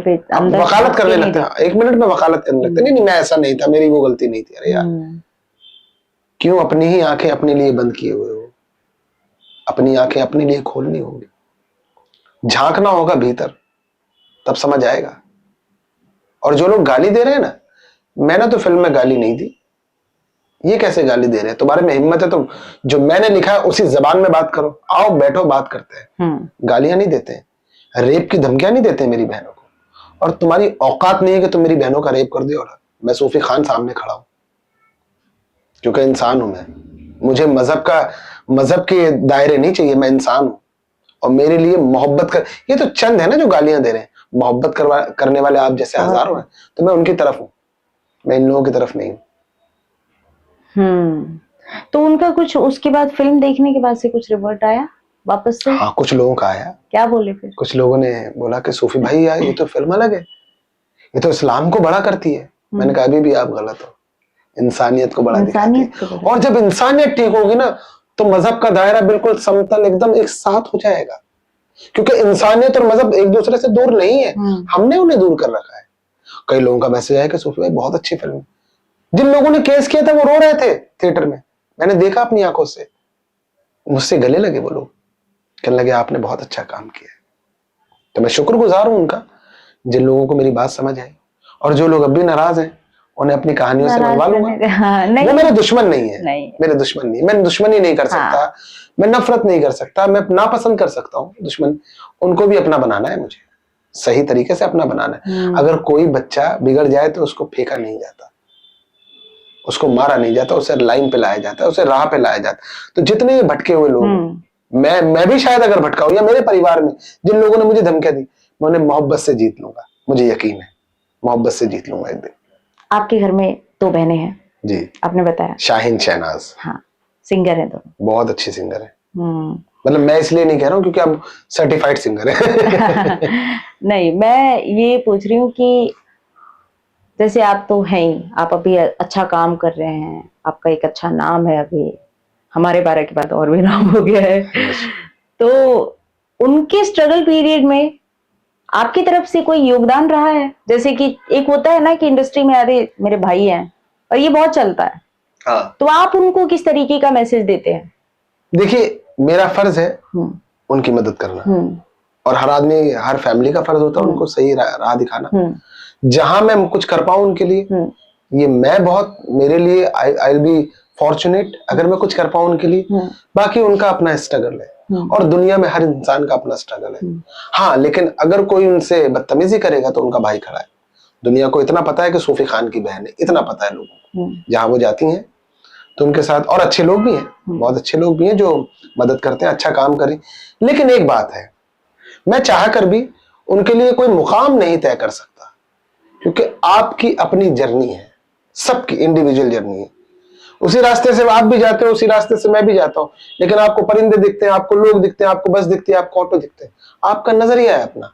पे अंदर वकालत करने लगते हैं। एक मिनट में वकालत करने लगते हैं, नहीं मैं ऐसा नहीं था, मेरी वो गलती नहीं थी। अरे यार, क्यों अपनी ही आंखें अपने लिए बंद किए हुए हो? अपनी आंखें अपने लिए खोलनी होगी, झांकना होगा भीतर, तब समझ आएगा। और जो लोग गाली दे रहे हैं ना, मैंने तो फिल्म में गाली नहीं दी, ये कैसे गाली दे रहे हैं? तुम्हारे में हिम्मत है तो जो मैंने लिखा है उसी जबान में बात करो, आओ बैठो बात करते हैं। गालियां नहीं देते हैं, रेप की धमकियां नहीं देते मेरी बहनों को। और तुम्हारी औकात नहीं है कि तुम मेरी बहनों का रेप कर दो। और मैं सूफी खान सामने खड़ा हूं, क्योंकि इंसान हूं मैं, मुझे मजहब के दायरे नहीं चाहिए, मैं इंसान हूं। और मेरे लिए मोहब्बत कर, ये तो चंद है ना जो गालियां दे रहे हैं, मोहब्बत करने वाले आप जैसे हजारों हैं, तो मैं उनकी तरफ हूं, मैं इन लोगों की तरफ नहीं हूं। तो उनका कुछ उसके बाद, फिल्म देखने के बाद से कुछ रिवर्ट आया वापस से? हाँ, कुछ लोगों का आया। क्या बोले फिर? कुछ लोगों ने बोला कि सूफी भाई यार ये तो फिल्म अलग है, ये तो इस्लाम को बड़ा करती है। मैंने कहा अभी भी आप गलत हो, इंसानियत को बड़ा दिखाती है। और जब इंसानियत ठीक होगी ना, तो मजहब का दायरा बिल्कुल समतल एकदम एक साथ हो जाएगा, क्योंकि इंसानियत और मजहब एक दूसरे से दूर नहीं है, हमने उन्हें दूर कर रखा है। कई लोगों का मैसेज आया कि सूफी भाई बहुत अच्छी फिल्म है। जिन लोगों ने केस किया था वो रो रहे थे थिएटर में, मैंने देखा अपनी आंखों से, मुझसे गले लगे वो लोग, कहने लगे आपने बहुत अच्छा काम किया। तो मैं शुक्रगुजार हूं उनका, जिन लोगों को मेरी बात समझ आई। और जो लोग अब भी नाराज हैं उन्हें अपनी कहानियों से मनवा लूंगा। वो मेरे दुश्मन नहीं है, मेरे दुश्मन नहीं, मैं दुश्मनी नहीं कर सकता, मैं नफरत नहीं कर सकता, मैं नापसंद कर सकता हूँ दुश्मन, उनको भी अपना बनाना है, मुझे सही तरीके से अपना बनाना है। अगर कोई बच्चा बिगड़ जाए तो उसको फेंका नहीं जाता, उसको मारा नहीं जाता, उसे लाइन पे लाया जाता है, उसे राह पे लाया जाता है। तो जितने ये भटके हुए लोग, मैं भी शायद अगर भटका हूं, या मेरे परिवार में जिन लोगों ने मुझे धमकियां दी, मैं उन्हें मोहब्बत से जीत लूंगा, मुझे यकीन है मोहब्बत से जीत लूंगा एक दिन। आपके घर में 2 बहनें हैं जी, आपने बताया, शाहीन शहनाज। हाँ, सिंगर है दोनों, बहुत अच्छी सिंगर है। मतलब मैं इसलिए नहीं कह रहा हूँ क्योंकि आप सर्टिफाइड सिंगर है। नहीं, मैं ये पूछ रही हूँ कि जैसे आप तो हैं ही, आप अभी अच्छा काम कर रहे हैं, आपका एक अच्छा नाम है, अभी हमारे 12 के बाद और भी नाम हो गया है। तो उनके स्ट्रगल पीरियड में आपकी तरफ से कोई योगदान रहा है? जैसे कि एक होता है ना कि इंडस्ट्री में अरे मेरे भाई हैं और ये बहुत चलता है, हाँ, तो आप उनको किस तरीके का मैसेज देते हैं? देखिए, मेरा फर्ज है उनकी मदद करना, और हर आदमी, हर फैमिली का फर्ज होता है उनको सही राह दिखाना। जहां मैं कुछ कर पाऊं उनके लिए, ये मैं बहुत, मेरे लिए आई विल बी फॉर्चुनेट अगर मैं कुछ कर पाऊं उनके लिए। बाकी उनका अपना स्ट्रगल है, और दुनिया में हर इंसान का अपना स्ट्रगल है। हाँ, लेकिन अगर कोई उनसे बदतमीजी करेगा तो उनका भाई खड़ा है। दुनिया को इतना पता है कि सूफी खान की बहन है, इतना पता है लोगों को, जहां वो जाती हैं तो उनके साथ, और अच्छे लोग भी हैं, बहुत अच्छे लोग भी हैं जो मदद करते हैं, अच्छा काम करें। लेकिन एक बात है, मैं चाह कर भी उनके लिए कोई मुकाम नहीं तय कर सकता, क्योंकि आपकी अपनी जर्नी है, सबकी इंडिविजुअल जर्नी है। उसी रास्ते से आप भी जाते हो, उसी रास्ते से मैं भी जाता हूँ, लेकिन आपको परिंदे दिखते हैं, आपको लोग दिखते हैं, आपको बस दिखती है, आपको ऑटो दिखते हैं, आपका नजरिया है अपना।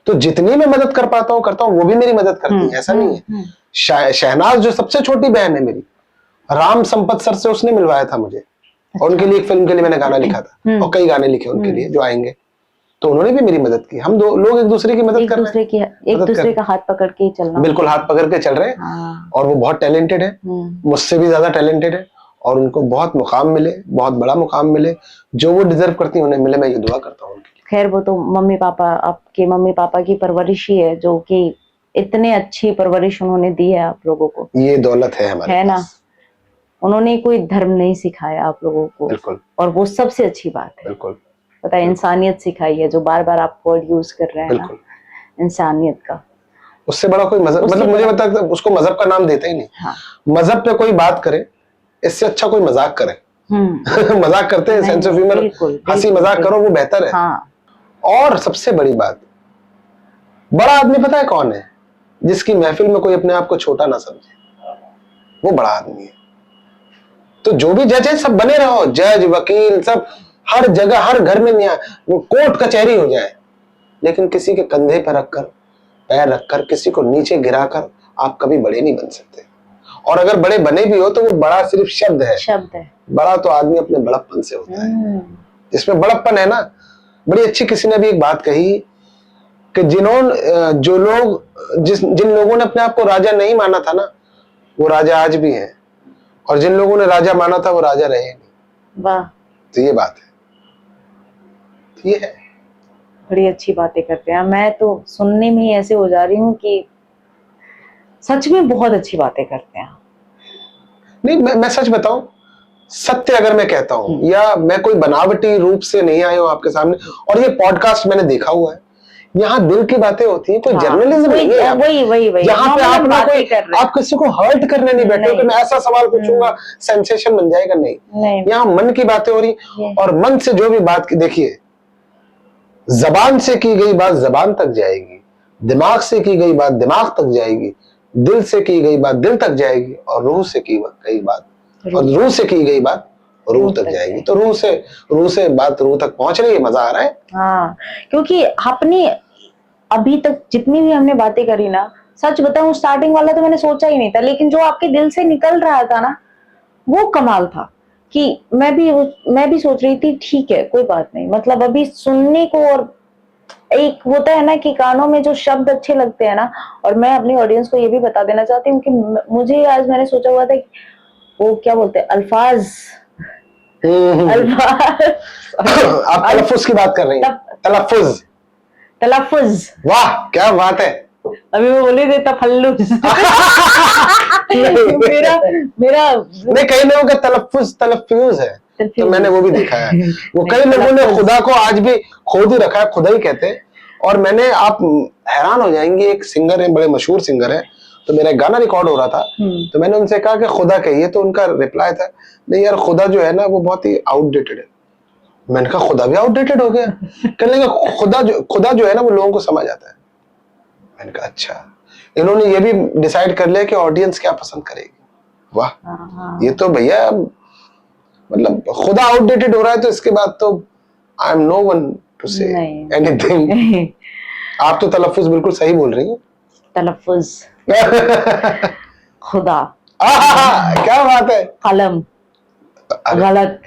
तो जितनी मैं मदद कर पाता हूँ करता हूँ, वो भी मेरी मदद करती है, ऐसा नहीं है। शहनाज जो सबसे छोटी बहन है मेरी, राम संपत सर से उसने मिलवाया था मुझे, और उनके लिए एक फिल्म के लिए मैंने गाना लिखा था, और कई गाने लिखे उनके लिए जो आएंगे, तो उन्होंने भी मेरी मदद की। हम दो लोग एक दूसरे की मदद कर रहे हैं, एक दूसरे का हाथ पकड़ के चलना, बिल्कुल हाथ पकड़ के चल रहे हैं। और वो बहुत टैलेंटेड है, मुझसे भी ज्यादा टैलेंटेड है, और उनको बहुत मुकाम मिले, बहुत बड़ा मुकाम मिले, जो वो डिजर्व करती है उन्हें मिले, मैं ये दुआ करता हूँ। खैर वो तो मम्मी पापा, आपके मम्मी पापा की परवरिश ही है, जो कि इतने अच्छी परवरिश उन्होंने दी है आप लोगों को, ये दौलत है हमारे, है ना। उन्होंने कोई धर्म नहीं सिखाया आप लोगों को, बिल्कुल, और वो सबसे अच्छी बात है, बिल्कुल पता है, इंसानियत सिखाई है, जो बार बार आप वर्ड यूज कर रहे हैं ना, इंसानियत का। उससे बड़ा कोई मजहब, मतलब मुझे पता है उसको मजहब का नाम देता ही नहीं। हाँ। मजहब पे कोई बात करे, इससे अच्छा कोई मजाक करे। मजाक करते हैं, सेंस ऑफ ह्यूमर, हंसी मजाक करो, वो बेहतर है। हाँ। और सबसे बड़ी बात, बड़ा आदमी पता है कौन है? जिसकी महफिल में कोई अपने आप को छोटा ना समझे, वो बड़ा आदमी है। तो जो भी जज है सब बने रहो, जज वकील सब, हर जगह हर घर में न्याय, वो कोर्ट कचहरी हो जाए, लेकिन किसी के कंधे पर रखकर, पैर रखकर, किसी को नीचे गिराकर आप कभी बड़े नहीं बन सकते। और अगर बड़े बने भी हो तो वो बड़ा सिर्फ शब्द है। बड़ा तो आदमी अपने बड़प्पन से होता है, जिसमें बड़प्पन है ना। बड़ी अच्छी किसी ने भी एक बात कही कि जिन लोगों ने अपने आप को राजा नहीं माना था ना, वो राजा आज भी हैं, और जिन लोगों ने राजा माना था वो राजा रहे नहीं। वाह, तो ये बात है, तो ये है। बड़ी अच्छी बातें करते हैं, मैं तो सुनने में ही ऐसे हो जा रही हूँ कि सच में बहुत अच्छी बातें करते हैं। नहीं, मैं सच बताऊं, सत्य अगर मैं कहता हूं, या मैं कोई बनावटी रूप से नहीं आया हूं आपके सामने, और ये पॉडकास्ट मैंने देखा हुआ है, यहाँ दिल की बातें होती है, कोई जर्नलिज्म नहीं है। वही यहाँ पे आप ना कोई, आप किसी को हर्ट करने नहीं बैठे हो कि मैं ऐसा सवाल पूछूंगा सेंसेशन बन जाएगा, नहीं। यहाँ मन की बातें हो रही, और मन से जो भी बात की, देखिए, जबान से की गई बात जबान तक जाएगी, दिमाग से की गई बात दिमाग तक जाएगी, दिल से की गई बात दिल तक जाएगी, और रूह से की गई बात, और रूह से की गई बात रूह तक जाएगी। तो रूह से बात रूह तक पहुंच रही है, मजा आ रहा है। हाँ, क्योंकि आपने अभी तक जितनी भी हमने बातें करी ना, सच बताऊं, स्टार्टिंग वाला तो मैंने सोचा ही नहीं था, लेकिन जो आपके दिल से निकल रहा था ना, वो कमाल था। कि मैं भी सोच रही थी, ठीक है कोई बात नहीं, मतलब अभी सुनने को, और एक होता है ना कि कानों में जो शब्द अच्छे लगते हैं ना, और मैं अपनी ऑडियंस को ये भी बता देना चाहती हूँ कि मुझे आज मैंने सोचा हुआ था कि वो क्या बोलते हैं, अल्फाज आप तलफ्फुज की बात कर रही हैं, तलफ्फुज। वाह क्या बात है, अभी वो बोले थे तफल्लुज। मेरा नहीं, कई लोगों का तलफ्फुज है, तो मैंने वो भी देखा है। वो कई लोगों ने खुदा को आज भी खुद ही रखा है, खुदा ही कहते हैं। और मैंने, आप हैरान हो जाएंगे, एक सिंगर है, बड़े मशहूर सिंगर है, तो मेरा गाना रिकॉर्ड हो रहा था, तो मैंने उनसे कहा कि खुदा कहिए, तो उनका रिप्लाई था, नहीं यार, खुदा जो है ना वो बहुत ही आउटडेटेड है। मैंने कहा खुदा भी आउटडेटेड हो गया? कहने लगे खुदा जो है ना वो लोगों को समझ आता है। मैंने कहा अच्छा, इन्होंने ये भी डिसाइड कर लिया कि ऑडियंस क्या पसंद करेगी। वाह, ये तो भैया, मतलब खुदा आउटडेटेड हो रहा है, तो इसके बाद तो I am no one to say anything. आप तो तलफ्फुज बिल्कुल सही बोल रही हैं। तलफ्फुज खुदा, क्या बात है। कलम गलत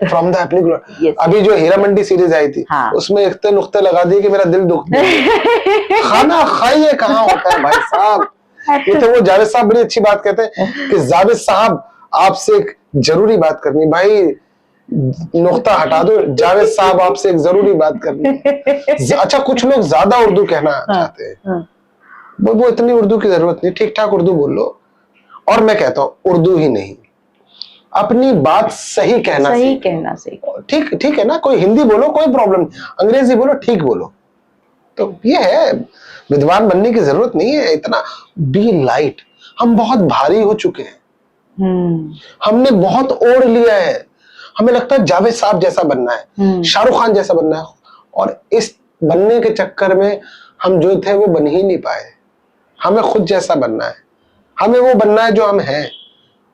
फ्रॉम द एप्लीकेशन। अभी जो हीरा मंडी सीरीज आई थी, उसमें इतने नुक्ते लगा दिए कि मेरा दिल दुख गया। खाना खाइए कहाँ होता है भाई साहब। ये तो वो जावेद साहब बड़ी अच्छी बात कहते हैं कि जावेद साहब आपसे एक जरूरी बात करनी। भाई नुक्ता हटा दो, जावेद साहब आपसे एक जरूरी बात करनी। अच्छा, कुछ लोग ज्यादा उर्दू कहना चाहते हैं, वो इतनी उर्दू की जरूरत नहीं, ठीक ठाक उर्दू बोल लो। और मैं कहता हूँ उर्दू ही नहीं, अपनी बात सही कहना ठीक है ना। कोई हिंदी बोलो कोई प्रॉब्लम नहीं, अंग्रेजी बोलो ठीक बोलो। तो ये है, विद्वान बनने की जरूरत नहीं है इतना। Be light. हम बहुत भारी हो चुके हैं, हमने बहुत ओढ़ लिया है। हमें लगता है जावेद साहब जैसा बनना है, शाहरुख खान जैसा बनना है, और इस बनने के चक्कर में हम जो थे वो बन ही नहीं पाए। हमें खुद जैसा बनना है, हमें वो बनना है जो हम हैं।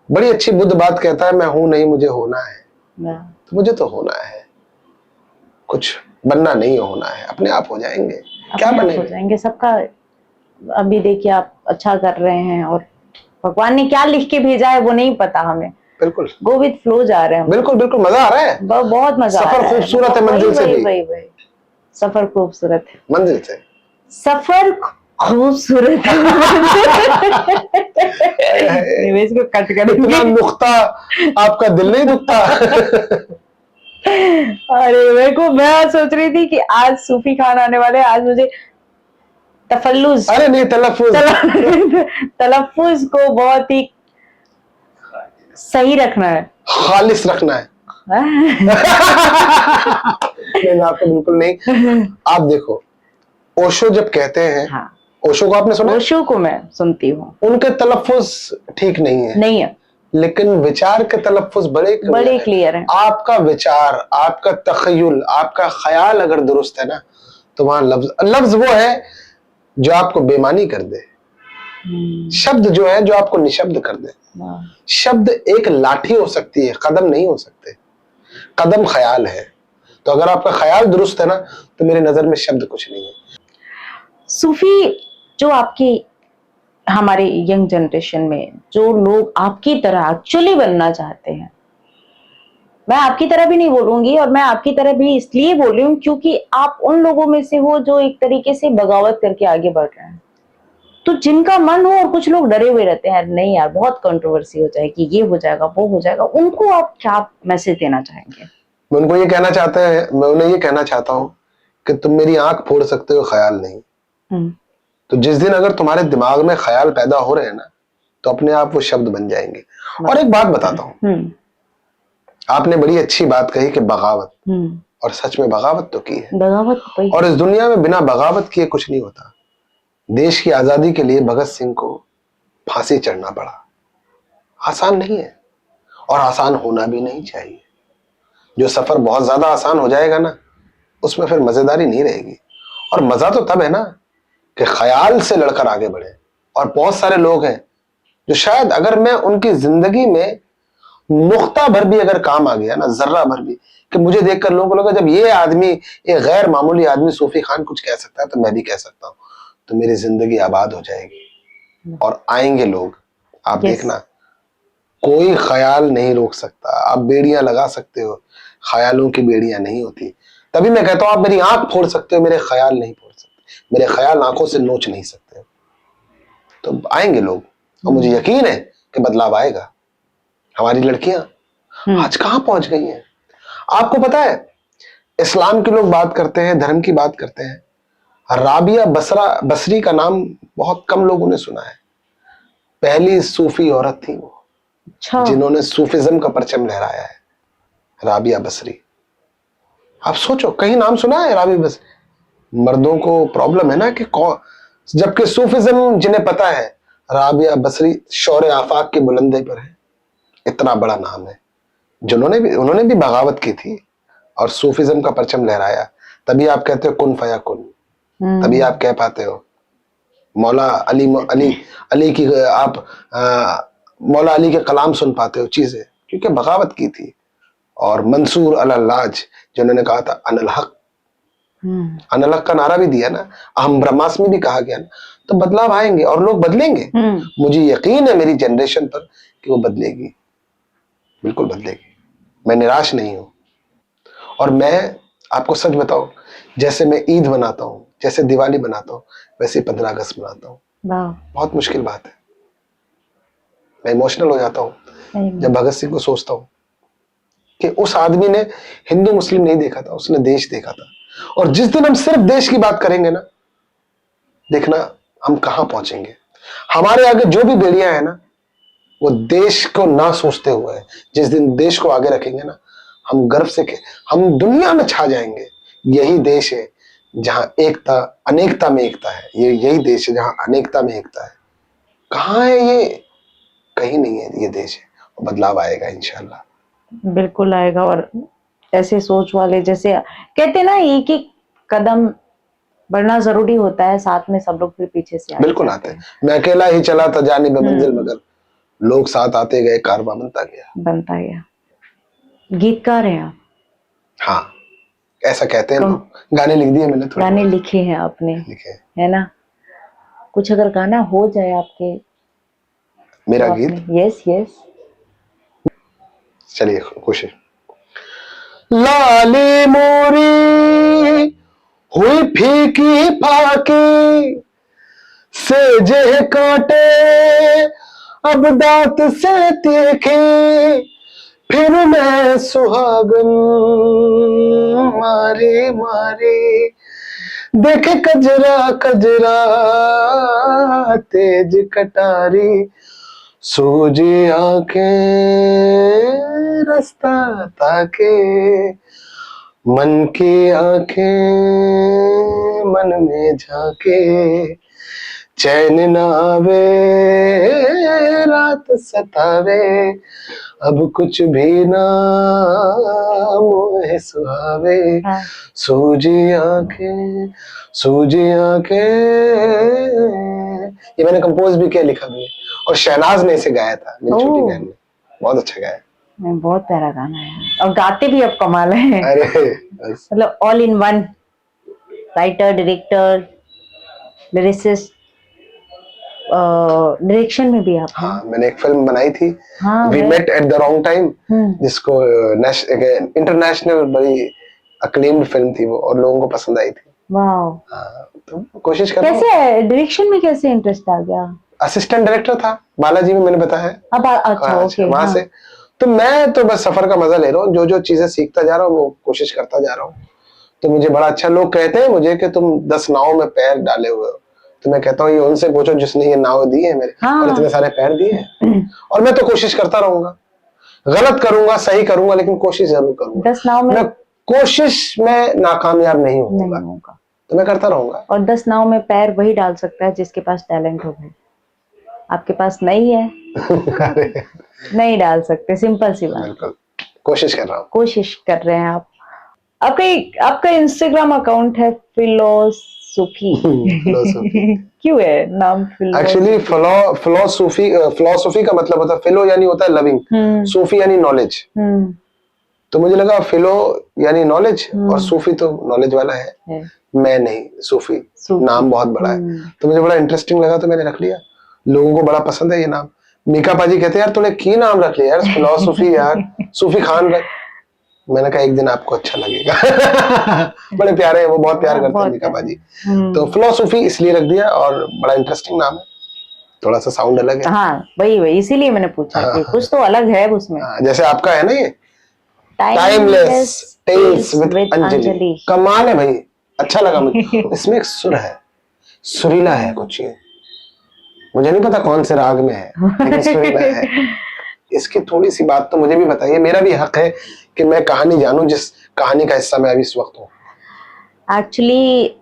बड़ी अच्छी बुद्ध बात कहता है, मैं हूं नहीं मुझे होना है। तो मुझे तो होना है, कुछ बनना नहीं होना है, अपने आप हो जाएंगे। क्या बनेंगे? हो जाएंगे सबका। अभी देखिए आप अच्छा कर रहे हैं और भगवान ने क्या लिख के भेजा है वो नहीं पता हमें। बिल्कुल गो विद फ्लो जा रहे हैं। बिल्कुल बिल्कुल, मजा आ रहा है, बहुत मजा आ रहा है। सफर खूबसूरत है मंजिल से भी। वही सफर खूबसूरत है मंजिल से सफर खूबसूरत है। निवेश को कट इतना करेंगे। नुक्ता आपका दिल नहीं दुखता? अरे मेरे को, मैं सोच रही थी कि आज सूफी खान आने वाले, आज मुझे तफल्लुज, अरे नहीं, तलफ्फुज को बहुत ही सही रखना है, खालिस रखना है। नहीं, आपको बिल्कुल नहीं। आप देखो, ओशो जब कहते हैं, हाँ, ओशो को आपने सुना? ओशो को मैं सुनती हूँ। उनके तलफ्फुज ठीक नहीं है, लेकिन विचार के तलफ्फुज बड़े क्लियर है। आपका विचार, आपका तखयुल, आपका ख्याल अगर दुरुस्त है ना, तो वहां लफ्ज वो है जो आपको बेमानी कर दे, शब्द जो है जो आपको निशब्द कर दे। शब्द एक लाठी हो सकती है, कदम नहीं हो सकते। कदम ख्याल है। तो अगर आपका ख्याल दुरुस्त है ना, तो मेरी नजर में शब्द कुछ नहीं है। सूफी जो आपकी, हमारे यंग जनरेशन में जो लोग आपकी तरह एक्चुअली बनना चाहते हैं, मैं आपकी तरह भी नहीं बोलूंगी, और मैं आपकी तरह भी इसलिए बोल रही हूँ क्योंकि आप उन लोगों में से हो जो एक तरीके से बगावत करके आगे बढ़ रहे हैं। तो जिनका मन हो, और कुछ लोग डरे हुए रहते हैं, नहीं यार बहुत कंट्रोवर्सी हो जाएगी, ये हो जाएगा वो हो जाएगा, उनको आप क्या मैसेज देना चाहेंगे? मैं उनको ये कहना चाहता है, मैं उन्हें ये कहना चाहता हूँ कि तुम मेरी आंख फोड़ सकते हो, ख्याल नहीं। तो जिस दिन अगर तुम्हारे दिमाग में ख्याल पैदा हो रहे हैं ना, तो अपने आप वो शब्द बन जाएंगे। और एक बात बताता हूँ, आपने बड़ी अच्छी बात कही कि बगावत, और सच में बगावत तो की है, बगावत। और इस दुनिया में बिना बगावत किए कुछ नहीं होता। देश की आजादी के लिए भगत सिंह को फांसी चढ़ना पड़ा, आसान नहीं है, और आसान होना भी नहीं चाहिए। जो सफर बहुत ज्यादा आसान हो जाएगा ना, उसमें फिर मजेदारी नहीं रहेगी। और मजा तो तब है ना कि ख्याल से लड़कर आगे बढ़े। और बहुत सारे लोग हैं जो शायद अगर मैं उनकी जिंदगी में नुक्ता भर भी अगर काम आ गया ना, जर्रा भर भी, कि मुझे देखकर लोगों को लगा जब ये आदमी, ये गैर मामूली आदमी सूफी खान कुछ कह सकता है, तो मैं भी कह सकता हूँ, तो मेरी जिंदगी आबाद हो जाएगी। और आएंगे लोग, आप देखना, कोई ख्याल नहीं रोक सकता। आप बेड़ियां लगा सकते हो, ख्यालों की बेड़ियां नहीं होती। तभी मैं कहता हूं आप मेरी आंख फोड़ सकते हो, मेरे ख्याल नहीं फोड़ सकते, मेरे ख्याल आंखों से नोच नहीं सकते। तो आएंगे लोग, और मुझे यकीन है कि बदलाव आएगा। हमारी लड़कियां आज कहां पहुंच गई हैं? आपको पता है, इस्लाम के लोग बात करते हैं, धर्म की बात करते हैं, राबिया बसरी का नाम बहुत कम लोगों ने सुना है। पहली सूफी औरत थी वो, जिन्होंने सूफिज्म का परचम लहराया है, राबिया बसरी। आप सोचो, कहीं नाम सुना है राबिया बसरी? मर्दों को प्रॉब्लम है ना कि जबकि सूफिज्म जिन्हें पता है, राबिया बसरी शौर आफाक की बुलंदी पर है, इतना बड़ा नाम है। उन्होंने भी बगावत की थी और सूफिज्म का परचम लहराया। तभी आप कहते हो कुन फया कुन, तभी आप कह पाते हो मौला अली की, आप मौला अली के कलाम सुन पाते हो, चीजें, क्योंकि बगावत की थी। और मंसूर अल्लाज जिन्होंने कहा था अनल हक, अनल हक का नारा भी दिया ना, अहम ब्रह्मास्मि में भी कहा गया ना। तो बदलाव आएंगे और लोग बदलेंगे। मुझे यकीन है मेरी जनरेशन पर कि वो बदलेगी, बिल्कुल बदलेगी। मैं निराश नहीं हूं। और मैं आपको सच बताऊं, जैसे मैं ईद मनाता हूं, जैसे दिवाली मनाता हूं, वैसे 15 अगस्त मनाता हूं। बहुत मुश्किल बात है, मैं इमोशनल हो जाता हूं जब भगत सिंह को सोचता हूं कि उस आदमी ने हिंदू मुस्लिम नहीं देखा था, उसने देश देखा था। और जिस दिन हम सिर्फ देश की बात करेंगे ना, देखना हम कहां पहुंचेंगे। हमारे आगे जो भी बेड़ियां है ना, वो देश को ना सोचते हुए है। जिस दिन देश को आगे रखेंगे ना, हम गर्व से हम दुनिया में छा जाएंगे। यही देश है जहां एकता, अनेकता में एकता है। यही देश है जहां अनेकता में एकता है। कहां है ये? कहीं नहीं है ये देश है। और बदलाव आएगा इंशाल्लाह, बिल्कुल आएगा। और ऐसे सोच वाले, जैसे कहते ना, एक एक कदम बढ़ना जरूरी होता है, साथ में सब लोग फिर पीछे से बिल्कुल आते हैं। मैं अकेला ही चला था जाने मंजिल, मगर लोग साथ आते गए, कारवां बनता गया। गीतकार हैं आप? हाँ, ऐसा कहते हैं लोग। गाने लिख दिए मैंने, थोड़े गाने लिखे हैं आपने, लिखे हैं। है ना? कुछ अगर गाना हो जाए आपके, मेरा तो गीत, यस यस, चलिए कोशिश। लाली मोरी हुई फीकी फाकी, सेजे कांटे अब दांत से तीखे, फिर मैं सुहागन मारी मारी, देखे कजरा कजरा तेज कटारी, सूजी आंखें रास्ता ताके, मन की आंखें मन में झाके, चैन न आवे रात सतावे, अब कुछ भी ना मोहे सुहावे, सूजी आंखें ये मैंने कंपोज भी किया, लिखा भी है, और शहनाज ने इसे गाया था, मेरी छोटी बहन ने। बहुत अच्छा गाया, बहुत प्यारा गाना है, और गाते भी अब कमाल है। अरे मतलब all in one, writer, director, lyricist, direction में भी आप हैं। हाँ, मैंने एक फिल्म बनाई थी, हाँ, we met at the wrong time, जिसको इंटरनेशनल बड़ी अक्लेम्ड फिल्म थी वो, और लोगों को पसंद आई थी। वाह, तो कोशिश कर रहा हूं। कैसे डायरेक्शन में कैसे इंटरेस्ट आ गया? असिस्टेंट डायरेक्टर था बालाजी में, मैंने बताया। अब अच्छा, ओके, वहां से तो मैं तो बस सफर का मजा ले रहा हूँ, जो जो चीजें सीखता जा रहा हूँ वो कोशिश करता जा रहा हूँ। तो मुझे बड़ा अच्छा, लोग कहते हैं मुझे कि तुम 10 नाव में पैर डाले हुए हो, तो मैं कहता हूँ ये उनसे पूछो जिसने ये नाव दी है मेरे, और इतने सारे पैर दिए हैं। और मैं तो कोशिश करता रहूंगा, गलत करूंगा सही करूंगा, लेकिन कोशिश जरूर करूंगा। 10 नाव में, मैं कोशिश में नाकामयाब नहीं होगा, तो मैं करता रहूंगा। और 10 नाव में पैर वही डाल सकता है जिसके पास टैलेंट हो भाई, आपके पास नहीं है। नहीं डाल सकते, सिंपल सी बात। बिल्कुल, कोशिश कर रहा हूँ। कोशिश कर रहे हैं आप। आपका इंस्टाग्राम अकाउंट है फिलोसॉफी। क्यों है नाम फिलोसॉफी? एक्चुअली फिलोसॉफी का मतलब होता है, फिलो यानी होता है लविंग, सूफी यानी नॉलेज। तो मुझे लगा फिलो यानी नॉलेज, और सूफी तो नॉलेज वाला है। मैं नहीं, सूफी नाम बहुत बड़ा है, तो मुझे बड़ा इंटरेस्टिंग लगा, तो मैंने रख लिया। लोगों को बड़ा पसंद है ये नाम। मीका पाजी कहते हैं यार तूने की नाम रख लिया यार, फिलोसॉफी यार, सूफी खान रख। मैंने कहा एक दिन आपको अच्छा लगेगा। बड़े प्यारे हैं वो, बहुत प्यार करते हैं मीका पाजी। तो फिलोसॉफी इसलिए रख दिया, और बड़ा इंटरेस्टिंग नाम है, थोड़ा सा साउंड अलग है। हाँ, वही इसीलिए मैंने पूछा कि कुछ तो अलग है उसमें। जैसे आपका है ना ये टाइमलेस टेल्स विद अंजलि, कमाल है भाई, अच्छा लगा मुझे। इसमें एक सुर है, सुरीला है कुछ, ये मुझे नहीं पता कौन से राग में है, लेकिन सुरीला है। इसकी थोड़ी सी बात तो मुझे भी बताइए, मेरा भी हक है कि मैं कहानी जानूं, जिस कहानी का हिस्सा मैं अभी इस वक्त हूँ। एक्चुअली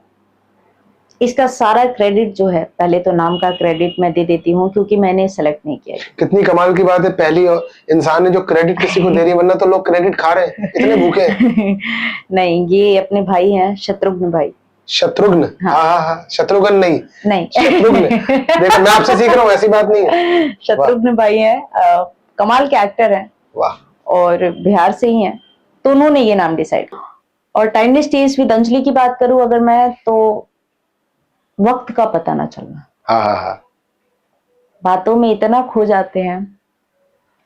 इसका सारा क्रेडिट जो है, पहले तो नाम का क्रेडिट मैं दे देती हूँ क्योंकि मैंने सेलेक्ट नहीं किया। कितनी कमाल की बात है, पहली इंसान ने जो क्रेडिट किसी को दे रही है, वरना तो लोग क्रेडिट खा रहे हैं, इतने भूखे। नहीं, ये अपने भाई हैं, शत्रुघ्न भाई। शत्रुघ्न, हाँ, शत्रुघ्न नहीं शत्रुघ्न। देखो मैं आपसे सीख रहा हूँ, ऐसी बात नहीं है। शत्रुघ्न भाई हैं, कमाल के एक्टर हैं, वाह, और बिहार से ही हैं, तो उन्होंने ये नाम डिसाइड। और टाइमलेस टेल्स विद अंजलि की बात करूं अगर मैं, तो वक्त का पता ना चलना। हाँ, बातों में इतना खो जाते हैं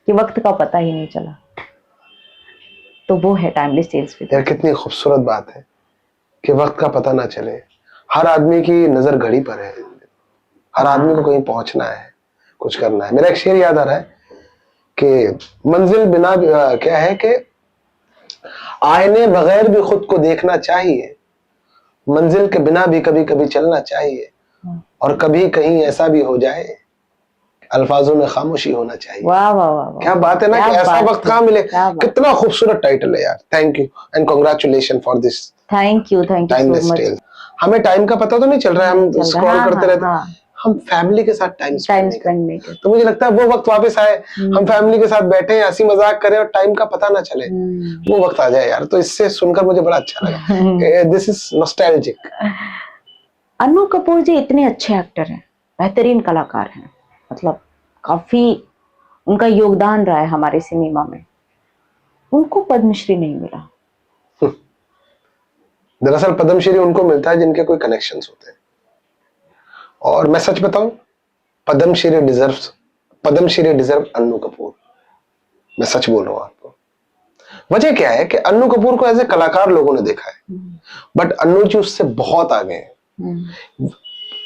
कि वक्त का पता ही नहीं चला, तो वो है टाइमलेस टेल्स विद। यार कितनी खूबसूरत बात है कि वक्त का पता ना चले। हर आदमी की नजर घड़ी पर है, हर आदमी को कहीं पहुंचना है, कुछ करना है। मेरा एक शेर याद आ रहा है कि मंजिल बिना क्या है कि आईने बगैर भी खुद को देखना चाहिए, मंजिल के बिना भी कभी कभी चलना चाहिए, और कभी कहीं ऐसा भी हो जाए अल्फाजों में खामोशी होना चाहिए। वाह वाह वाह, क्या बात है ना, कि ऐसा वक्त कहाँ मिले। कितना खूबसूरत टाइटल है यार। Thank you and congratulation for this. Thank you so much. हमें टाइम का पता तो नहीं चल रहा है, हम स्क्रॉल करते रहते हैं, हम फैमिली के साथ टाइम स्पेंड नहीं करते। तो मुझे लगता है वो वक्त वापस आए, हम फैमिली के साथ बैठे, हंसी मजाक करें और टाइम का पता ना चले, वो वक्त आ जाए यार। तो इससे सुनकर मुझे बड़ा अच्छा लगा। This is nostalgic. Annu Kapoor ji इतने अच्छे एक्टर हैं, बेहतरीन कलाकार हैं, मतलब काफी उनका योगदान रहा है हमारे सिनेमा में, उनको पद्मश्री नहीं मिला। दरअसल पद्मश्री उनको मिलता है जिनके कोई कनेक्शंस होते हैं। और मैं सच बताऊं, पद्मश्री डिजर्व अन्नू कपूर। मैं सच बोल रहा हूं आपको। वजह क्या है कि अन्नू कपूर को एज ए कलाकार लोगों ने देखा है, बट अन्नू जी उससे बहुत आगे हैं।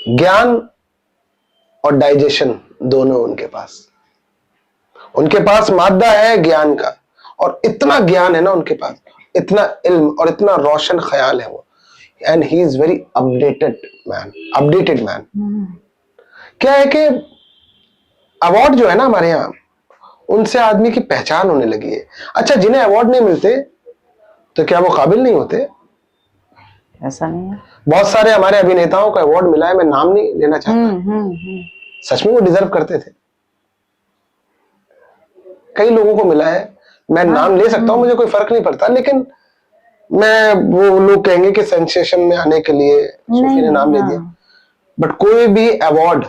ज्ञान और डाइजेशन दोनों उनके पास मादा है ज्ञान का, और इतना ज्ञान है ना उनके पास, इतना इल्म और इतना रोशन ख्याल है वो। And he is very updated man. क्या है कि अवार्ड जो है ना हमारे यहाँ, उनसे आदमी की पहचान होने लगी है। अच्छा, जिन्हें अवार्ड नहीं मिलते तो क्या वो काबिल नहीं होते? ऐसा नहीं है। बहुत सारे हमारे अभिनेताओं को अवार्ड मिला है, मैं नाम नहीं लेना चाहता, सच में वो डिजर्व करते थे। कई लोगों को मिला है, मैं नाम ले सकता हूं, मुझे कोई फर्क नहीं पड़ता, लेकिन मैं वो लोग कहेंगे कि सेंसेशन में आने के लिए सूफी ने नाम ले दिया। बट कोई भी अवार्ड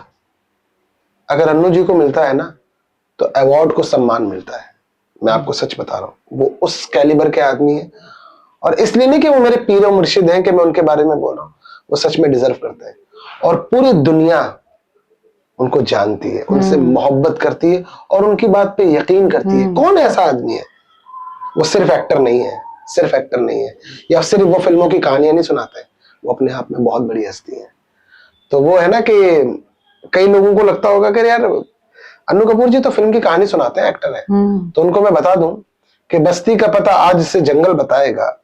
अगर अन्नू जी को मिलता है ना, तो अवार्ड को सम्मान मिलता है। मैं आपको सच बता रहा हूं, वो उस कैलिबर के आदमी है। और इसलिए नहीं कि वो मेरे पीर और मुर्शिद हैं कि मैं उनके बारे में बोल रहा हूं, वो सच में डिजर्व करते हैं। और पूरी दुनिया उनको जानती है, उनसे मोहब्बत करती है और उनकी बात पे यकीन करती है। कौन ऐसा आदमी है? वो सिर्फ एक्टर नहीं है, या सिर्फ वो फिल्मों की कहानियां नहीं सुनाता है, वो अपने आप में बहुत बड़ी हस्ती है। तो वो है ना कि कई लोगों को लगता होगा कि यार अन्नू कपूर जी तो फिल्म की कहानी सुनाते हैं, एक्टर है। तो उनको मैं बता दूं कि बस्ती का पता आज से जंगल बताएगा,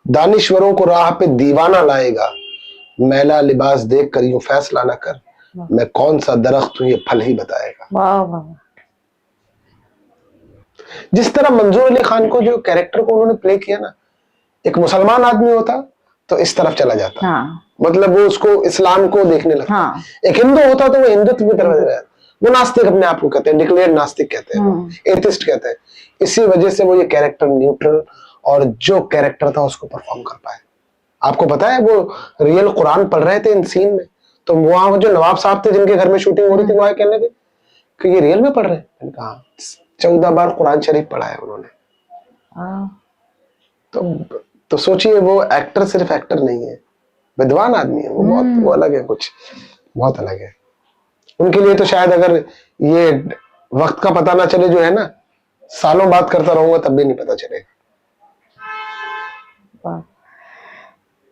दानिश्वरों को राह पे दीवाना लाएगा, मैला लिबास देख कर यूं फैसला ना कर, मैं कौन सा दरख्त हूं ये फल ही बताएगा। वाह वाह। जिस तरह मंजूर अली खान को जो कैरेक्टर को उन्होंने प्ले किया ना, एक मुसलमान आदमी होता तो इस तरफ चला जाता। हाँ। मतलब वो उसको इस्लाम को देखने लगता। हाँ। एक हिंदू होता तो वो हिंदुत्व की तरफ जाता। वो नास्तिक अपने आप को कहते हैं, डिक्लेयर्ड नास्तिक कहते हैं, एथिस्ट कहते हैं। इसी वजह से वो ये कैरेक्टर न्यूट्रल और जो कैरेक्टर था उसको परफॉर्म कर पाए। आपको पता है वो रियल कुरान पढ़ रहे थे इन सीन में, तो वहां जो नवाब साहब थे जिनके घर में शूटिंग हो रही थी, वहां कहने लगे कि ये रियल में पढ़ रहे हैं। मैंने कहा 14 बार कुरान शरीफ पढ़ा है उन्होंने। तो सोचिए वो एक्टर सिर्फ एक्टर नहीं है, विद्वान आदमी है वो, बहुत वो अलग है, कुछ बहुत अलग है। उनके लिए तो शायद अगर ये वक्त का पता ना चले जो है ना, सालों बात करता रहूंगा तब भी नहीं पता चलेगा।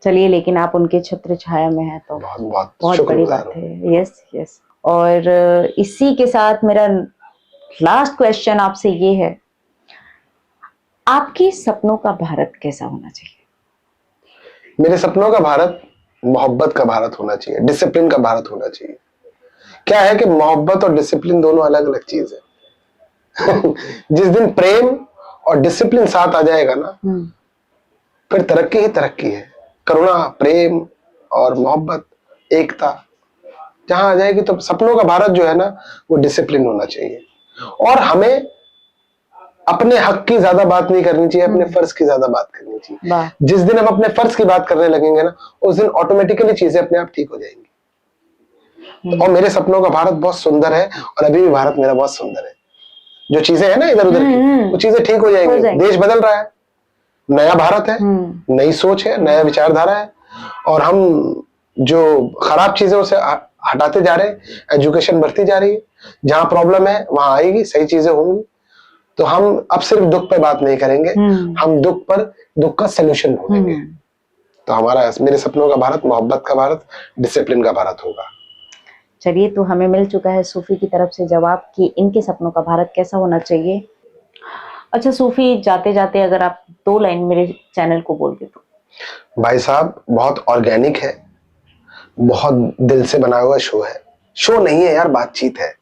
चलिए, लेकिन आप उनके छत्र छाया में हैं तो बहुत बड़ी बात है। Yes yes. और इसी के साथ मेरा लास्ट क्वेश्चन आपसे ये है, आपके सपनों का भारत कैसा होना चाहिए? मेरे सपनों का भारत मोहब्बत का भारत होना चाहिए, डिसिप्लिन का भारत होना चाहिए। क्या है कि मोहब्बत और डिसिप्लिन दोनों अलग अलग चीज है। जिस दिन प्रेम और डिसिप्लिन साथ आ जाएगा ना, फिर तरक्की ही तरक्की है। करुणा, प्रेम और मोहब्बत, एकता जहां आ जाएगी, तो सपनों का भारत जो है ना, वो डिसिप्लिन होना चाहिए। और हमें अपने हक की ज्यादा बात नहीं करनी चाहिए, अपने फर्ज की ज्यादा बात करनी चाहिए। जिस दिन हम अपने फर्ज की बात करने लगेंगे ना, उस दिन ऑटोमेटिकली चीजें अपने आप ठीक हो जाएंगी। और मेरे सपनों का भारत बहुत सुंदर है, और अभी भी भारत मेरा बहुत सुंदर है। जो चीजें है ना इधर उधर की, वो चीजें ठीक हो जाएंगी। देश बदल रहा है, नया भारत है, नई सोच है, नया विचारधारा है, और हम जो खराब चीजें उसे हटाते जा रहे हैं। एजुकेशन बढ़ती जा रही है, जहां प्रॉब्लम है वहां आएगी, सही चीजें होंगी। तो हम अब सिर्फ दुख पे बात नहीं करेंगे, हम दुख का सलूशन ढूंढेंगे। तो हमारा, मेरे सपनों का भारत मोहब्बत का भारत, डिसिप्लिन का भारत होगा। चलिए, तो हमें मिल चुका है सूफी की तरफ से जवाब कि इनके सपनों का भारत कैसा होना चाहिए। अच्छा सूफी, जाते जाते अगर आप 2 लाइन मेरे चैनल को बोल दे तो। भाई साहब, बहुत ऑर्गेनिक है, बहुत दिल से बना हुआ शो है। शो नहीं है यार, बातचीत है।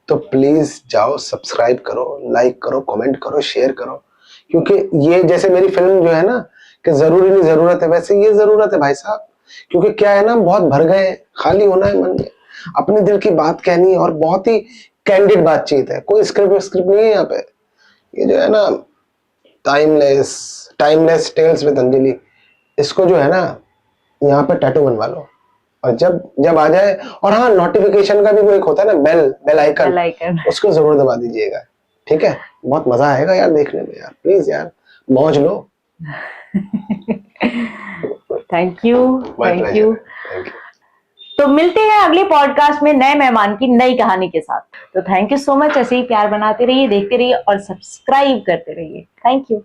तो प्लीज जाओ, सब्सक्राइब करो, लाइक करो, कमेंट करो, शेयर करो। क्योंकि ये जैसे मेरी फिल्म जो है ना कि जरूरी नहीं जरूरत है, वैसे ये जरूरत है भाई साहब। क्योंकि क्या है ना, बहुत भर गए, खाली होना है मन में, अपने दिल की बात कहनी है, और बहुत ही कैंडिड बातचीत है। कोई स्क्रिप्ट नहीं है यहाँ पे। ये जो है ना टाइमलेस टेल्स विद अंजलि, इसको जो है ना यहाँ पे टैटू बनवा लो। और जब आ जाए, और हाँ नोटिफिकेशन का भी वो एक होता है ना, बेल आइकन, उसको जरूर दबा दीजिएगा, ठीक है। बहुत मजा आएगा यार देखने में यार, प्लीज यार मौज लो। Thank you. तो मिलते हैं अगले पॉडकास्ट में नए मेहमान की नई कहानी के साथ। तो थैंक यू सो मच, ऐसे ही प्यार बनाते रहिए, देखते रहिए और सब्सक्राइब करते रहिए। Thank you.